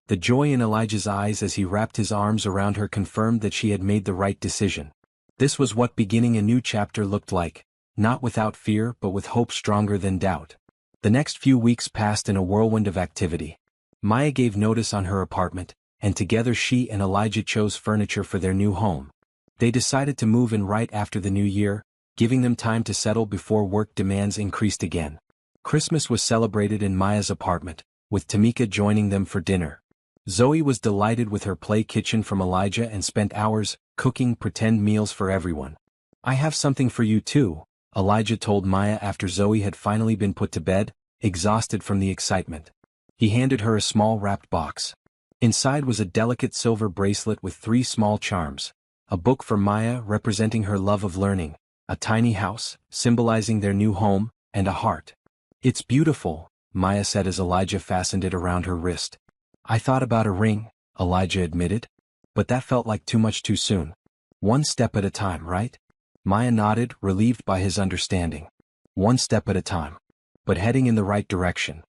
The joy in Elijah's eyes as he wrapped his arms around her confirmed that she had made the right decision. This was what beginning a new chapter looked like, not without fear but with hope stronger than doubt. The next few weeks passed in a whirlwind of activity. Maya gave notice on her apartment, and together she and Elijah chose furniture for their new home. They decided to move in right after the new year, giving them time to settle before work demands increased again. Christmas was celebrated in Maya's apartment, with Tamika joining them for dinner. Zoe was delighted with her play kitchen from Elijah and spent hours cooking pretend meals for everyone. I have something for you too, Elijah told Maya after Zoe had finally been put to bed, exhausted from the excitement. He handed her a small wrapped box. Inside was a delicate silver bracelet with 3 small charms, a book for Maya representing her love of learning, a tiny house, symbolizing their new home, and a heart. It's beautiful, Maya said as Elijah fastened it around her wrist. I thought about a ring, Elijah admitted, but that felt like too much too soon. One step at a time, right? Maya nodded, relieved by his understanding. One step at a time. But heading in the right direction.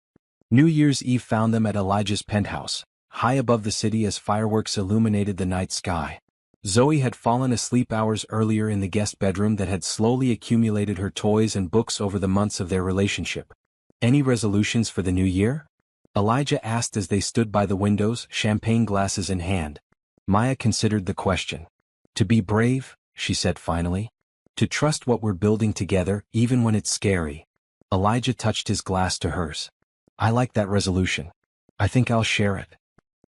New Year's Eve found them at Elijah's penthouse, high above the city as fireworks illuminated the night sky. Zoe had fallen asleep hours earlier in the guest bedroom that had slowly accumulated her toys and books over the months of their relationship. Any resolutions for the new year? Elijah asked as they stood by the windows, champagne glasses in hand. Maya considered the question. To be brave, she said finally. To trust what we're building together, even when it's scary. Elijah touched his glass to hers. I like that resolution. I think I'll share it.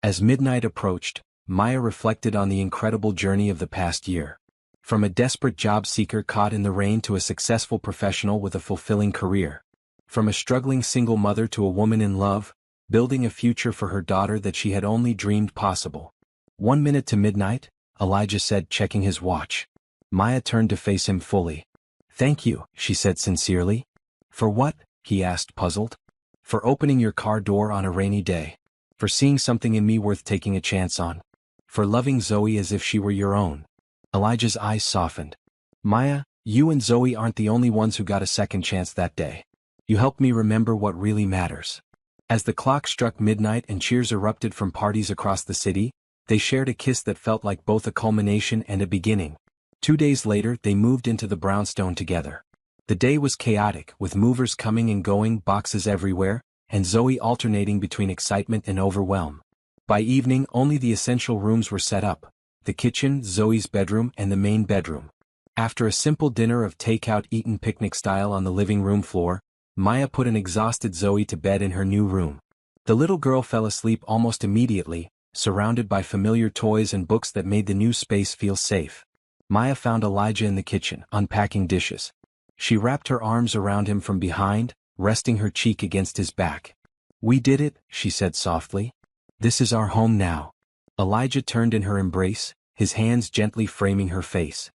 As midnight approached, Maya reflected on the incredible journey of the past year. From a desperate job seeker caught in the rain to a successful professional with a fulfilling career. From a struggling single mother to a woman in love, building a future for her daughter that she had only dreamed possible. 1 minute to midnight, Elijah said, checking his watch. Maya turned to face him fully. Thank you, she said sincerely. For what? He asked, puzzled. For opening your car door on a rainy day. For seeing something in me worth taking a chance on. For loving Zoe as if she were your own. Elijah's eyes softened. Maya, you and Zoe aren't the only ones who got a second chance that day. You helped me remember what really matters. As the clock struck midnight and cheers erupted from parties across the city, they shared a kiss that felt like both a culmination and a beginning. 2 days later, they moved into the brownstone together. The day was chaotic, with movers coming and going, boxes everywhere, and Zoe alternating between excitement and overwhelm. By evening, only the essential rooms were set up: the kitchen, Zoe's bedroom, and the main bedroom. After a simple dinner of takeout eaten picnic style on the living room floor, Maya put an exhausted Zoe to bed in her new room. The little girl fell asleep almost immediately, surrounded by familiar toys and books that made the new space feel safe. Maya found Elijah in the kitchen, unpacking dishes. She wrapped her arms around him from behind, resting her cheek against his back. We did it, she said softly. This is our home now. Elijah turned in her embrace, his hands gently framing her face.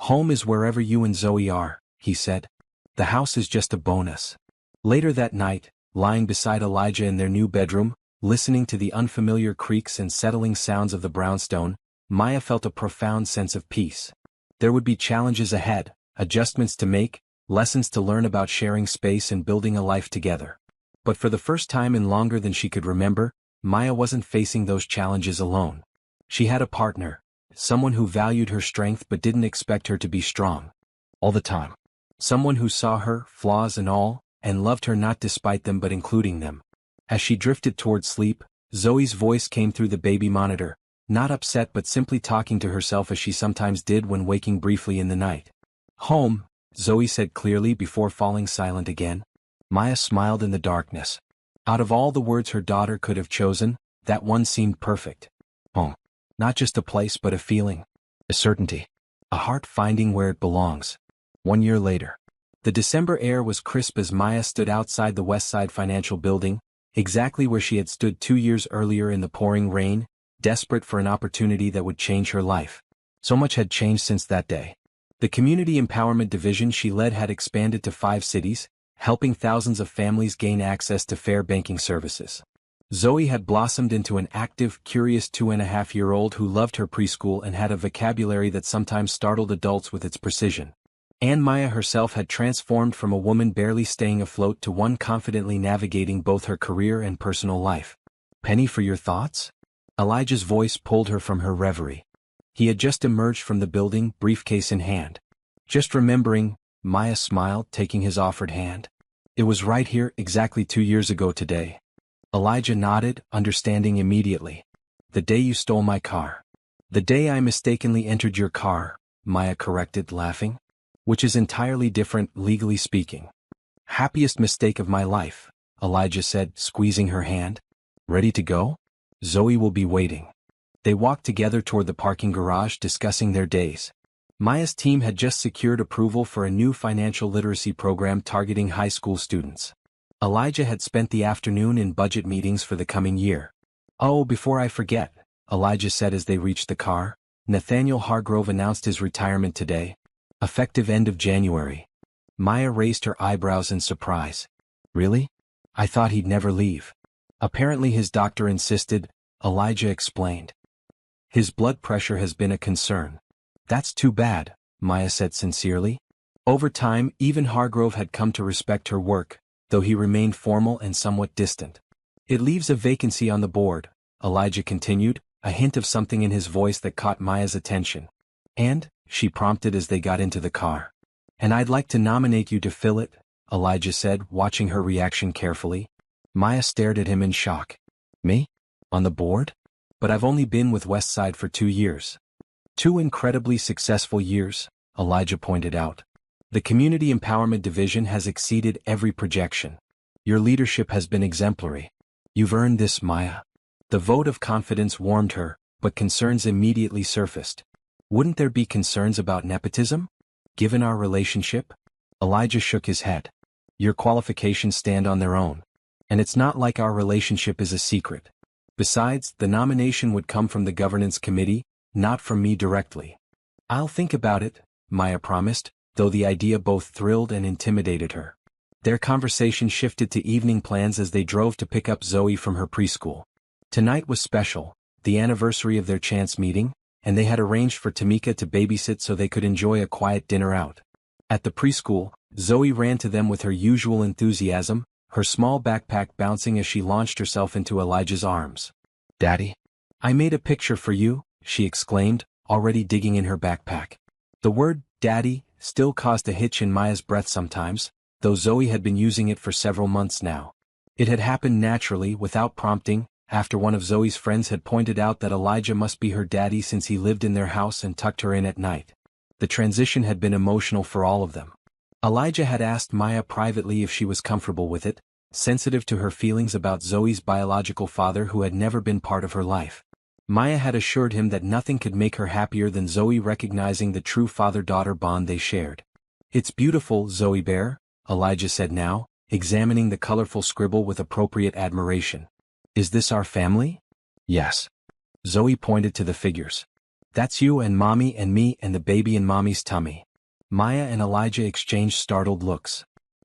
Home is wherever you and Zoe are, he said. The house is just a bonus. Later that night, lying beside Elijah in their new bedroom, listening to the unfamiliar creaks and settling sounds of the brownstone, Maya felt a profound sense of peace. There would be challenges ahead, adjustments to make, lessons to learn about sharing space and building a life together. But for the first time in longer than she could remember, Maya wasn't facing those challenges alone. She had a partner, someone who valued her strength but didn't expect her to be strong all the time. Someone who saw her, flaws and all, and loved her not despite them but including them. As she drifted toward sleep, Zoe's voice came through the baby monitor, not upset but simply talking to herself as she sometimes did when waking briefly in the night. Home, Zoe said clearly before falling silent again. Maya smiled in the darkness. Out of all the words her daughter could have chosen, that one seemed perfect. Home. Not just a place but a feeling. A certainty. A heart finding where it belongs. 1 year later. The December air was crisp as Maya stood outside the Westside Financial Building, exactly where she had stood 2 years earlier in the pouring rain, desperate for an opportunity that would change her life. So much had changed since that day. The Community Empowerment Division she led had expanded to 5 cities, helping thousands of families gain access to fair banking services. Zoe had blossomed into an active, curious 2.5-year-old who loved her preschool and had a vocabulary that sometimes startled adults with its precision. And Maya herself had transformed from a woman barely staying afloat to one confidently navigating both her career and personal life. Penny, for your thoughts? Elijah's voice pulled her from her reverie. He had just emerged from the building, briefcase in hand. Just remembering, Maya smiled, taking his offered hand. It was right here, exactly 2 years ago today. Elijah nodded, understanding immediately. The day you stole my car. The day I mistakenly entered your car, Maya corrected, laughing. Which is entirely different, legally speaking. Happiest mistake of my life, Elijah said, squeezing her hand. Ready to go? Zoe will be waiting. They walked together toward the parking garage, discussing their days. Maya's team had just secured approval for a new financial literacy program targeting high school students. Elijah had spent the afternoon in budget meetings for the coming year. Oh, before I forget, Elijah said as they reached the car, Nathaniel Hargrove announced his retirement today. Effective end of January. Maya raised her eyebrows in surprise. Really? I thought he'd never leave. Apparently his doctor insisted, Elijah explained. His blood pressure has been a concern. That's too bad, Maya said sincerely. Over time, even Hargrove had come to respect her work, though he remained formal and somewhat distant. It leaves a vacancy on the board, Elijah continued, a hint of something in his voice that caught Maya's attention. And? She prompted as they got into the car. And I'd like to nominate you to fill it, Elijah said, watching her reaction carefully. Maya stared at him in shock. Me? On the board? But I've only been with Westside for 2 years. 2 incredibly successful years, Elijah pointed out. The Community Empowerment Division has exceeded every projection. Your leadership has been exemplary. You've earned this, Maya. The vote of confidence warmed her, but concerns immediately surfaced. Wouldn't there be concerns about nepotism? Given our relationship? Elijah shook his head. Your qualifications stand on their own. And it's not like our relationship is a secret. Besides, the nomination would come from the governance committee, not from me directly. I'll think about it, Maya promised, though the idea both thrilled and intimidated her. Their conversation shifted to evening plans as they drove to pick up Zoe from her preschool. Tonight was special, the anniversary of their chance meeting, and they had arranged for Tamika to babysit so they could enjoy a quiet dinner out. At the preschool, Zoe ran to them with her usual enthusiasm, her small backpack bouncing as she launched herself into Elijah's arms. Daddy? I made a picture for you, she exclaimed, already digging in her backpack. The word, Daddy, still caused a hitch in Maya's breath sometimes, though Zoe had been using it for several months now. It had happened naturally, without prompting, after one of Zoe's friends had pointed out that Elijah must be her daddy since he lived in their house and tucked her in at night. The transition had been emotional for all of them. Elijah had asked Maya privately if she was comfortable with it, sensitive to her feelings about Zoe's biological father who had never been part of her life. Maya had assured him that nothing could make her happier than Zoe recognizing the true father-daughter bond they shared. It's beautiful, Zoe Bear, Elijah said now, examining the colorful scribble with appropriate admiration. Is this our family? Yes. Zoe pointed to the figures. That's you and Mommy and me and the baby in Mommy's tummy. Maya and Elijah exchanged startled looks.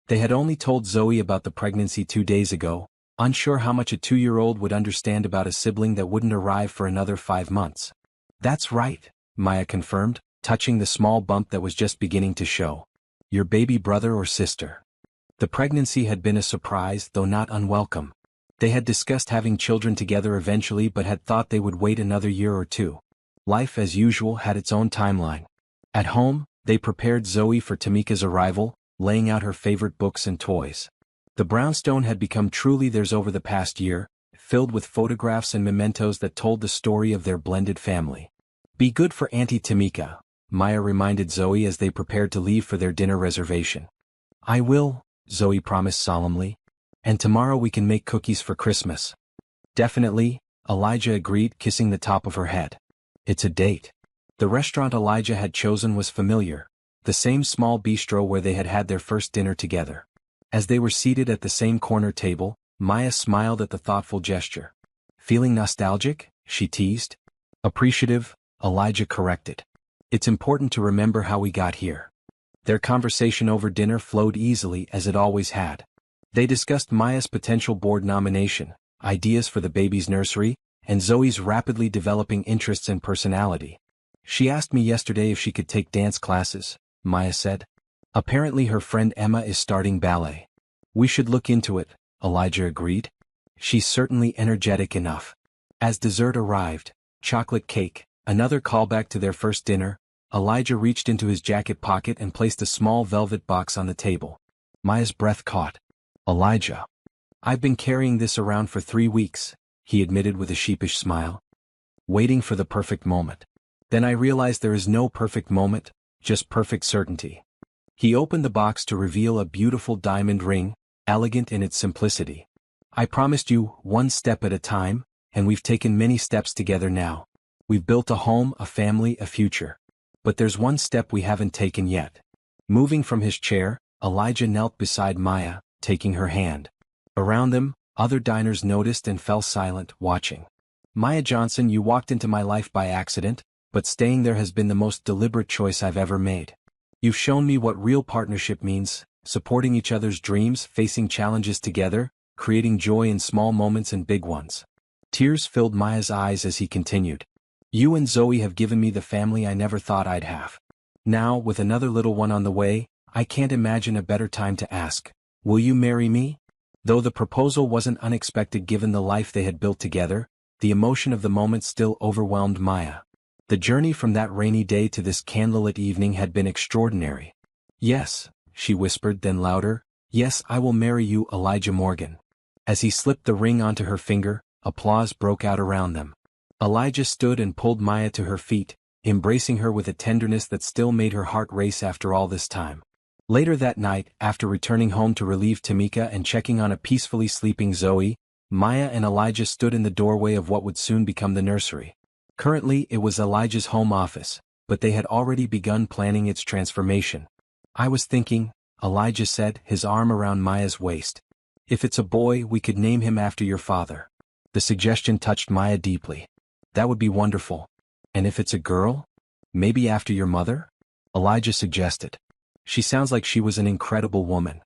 They had only told Zoe about the pregnancy 2 days ago, unsure how much a 2-year-old would understand about a sibling that wouldn't arrive for another 5 months. That's right, Maya confirmed, touching the small bump that was just beginning to show. Your baby brother or sister. The pregnancy had been a surprise, though not unwelcome. They had discussed having children together eventually but had thought they would wait another year or two. Life as usual had its own timeline. At home, they prepared Zoe for Tamika's arrival, laying out her favorite books and toys. The brownstone had become truly theirs over the past year, filled with photographs and mementos that told the story of their blended family. Be good for Auntie Tamika, Maya reminded Zoe as they prepared to leave for their dinner reservation. I will, Zoe promised solemnly. And tomorrow we can make cookies for Christmas. Definitely, Elijah agreed, kissing the top of her head. It's a date. The restaurant Elijah had chosen was familiar, the same small bistro where they had had their first dinner together. As they were seated at the same corner table, Maya smiled at the thoughtful gesture. Feeling nostalgic? She teased. Appreciative, Elijah corrected. It's important to remember how we got here. Their conversation over dinner flowed easily as it always had. They discussed Maya's potential board nomination, ideas for the baby's nursery, and Zoe's rapidly developing interests and personality. She asked me yesterday if she could take dance classes, Maya said. Apparently her friend Emma is starting ballet. We should look into it, Elijah agreed. She's certainly energetic enough. As dessert arrived, chocolate cake, another callback to their first dinner, Elijah reached into his jacket pocket and placed a small velvet box on the table. Maya's breath caught. Elijah. I've been carrying this around for 3 weeks, he admitted with a sheepish smile. Waiting for the perfect moment. Then I realized there is no perfect moment, just perfect certainty. He opened the box to reveal a beautiful diamond ring, elegant in its simplicity. I promised you, one step at a time, and we've taken many steps together now. We've built a home, a family, a future. But there's one step we haven't taken yet. Moving from his chair, Elijah knelt beside Maya, taking her hand. Around them, other diners noticed and fell silent, watching. Maya Johnson, you walked into my life by accident, but staying there has been the most deliberate choice I've ever made. You've shown me what real partnership means, supporting each other's dreams, facing challenges together, creating joy in small moments and big ones. Tears filled Maya's eyes as he continued. You and Zoe have given me the family I never thought I'd have. Now, with another little one on the way, I can't imagine a better time to ask. Will you marry me? Though the proposal wasn't unexpected given the life they had built together, the emotion of the moment still overwhelmed Maya. The journey from that rainy day to this candlelit evening had been extraordinary. Yes, she whispered, then louder, yes, I will marry you, Elijah Morgan. As he slipped the ring onto her finger, applause broke out around them. Elijah stood and pulled Maya to her feet, embracing her with a tenderness that still made her heart race after all this time. Later that night, after returning home to relieve Tamika and checking on a peacefully sleeping Zoe, Maya and Elijah stood in the doorway of what would soon become the nursery. Currently, it was Elijah's home office, but they had already begun planning its transformation. I was thinking, Elijah said, his arm around Maya's waist. If it's a boy, we could name him after your father. The suggestion touched Maya deeply. That would be wonderful. And if it's a girl? Maybe after your mother? Elijah suggested. She sounds like she was an incredible woman.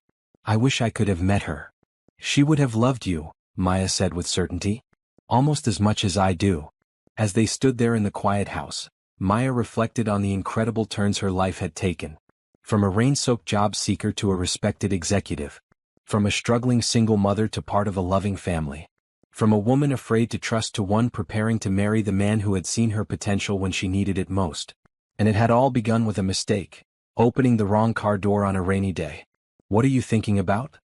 I wish I could have met her. She would have loved you, Maya said with certainty. Almost as much as I do. As they stood there in the quiet house, Maya reflected on the incredible turns her life had taken. From a rain-soaked job seeker to a respected executive. From a struggling single mother to part of a loving family. From a woman afraid to trust to one preparing to marry the man who had seen her potential when she needed it most. And it had all begun with a mistake, opening the wrong car door on a rainy day. What are you thinking about?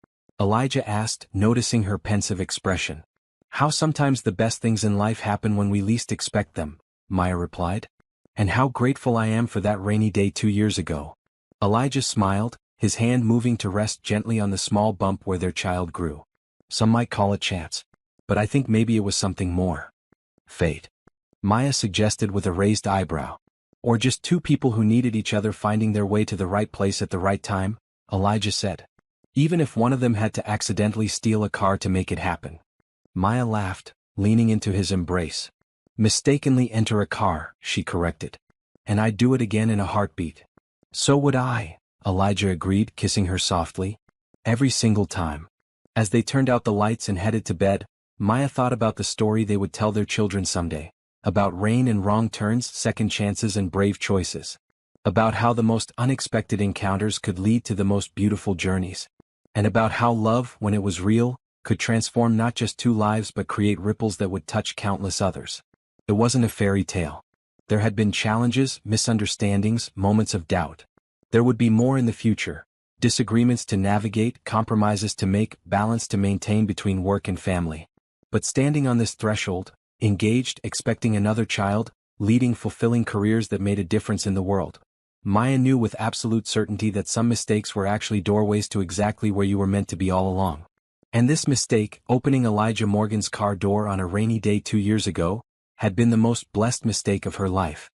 Elijah asked, noticing her pensive expression. How sometimes the best things in life happen when we least expect them, Maya replied. And how grateful I am for that rainy day 2 years ago. Elijah smiled, his hand moving to rest gently on the small bump where their child grew. Some might call it chance. But I think maybe it was something more. Fate. Maya suggested with a raised eyebrow. Or just two people who needed each other finding their way to the right place at the right time, Elijah said. Even if one of them had to accidentally steal a car to make it happen. Maya laughed, leaning into his embrace. Mistakenly enter a car, she corrected. And I'd do it again in a heartbeat. So would I, Elijah agreed, kissing her softly. Every single time. As they turned out the lights and headed to bed, Maya thought about the story they would tell their children someday. About rain and wrong turns, second chances and brave choices. About how the most unexpected encounters could lead to the most beautiful journeys. And about how love, when it was real, could transform not just two lives but create ripples that would touch countless others. It wasn't a fairy tale. There had been challenges, misunderstandings, moments of doubt. There would be more in the future. Disagreements to navigate, compromises to make, balance to maintain between work and family. But standing on this threshold, engaged, expecting another child, leading fulfilling careers that made a difference in the world. Maya knew with absolute certainty that some mistakes were actually doorways to exactly where you were meant to be all along. And this mistake, opening Elijah Morgan's car door on a rainy day 2 years ago, had been the most blessed mistake of her life.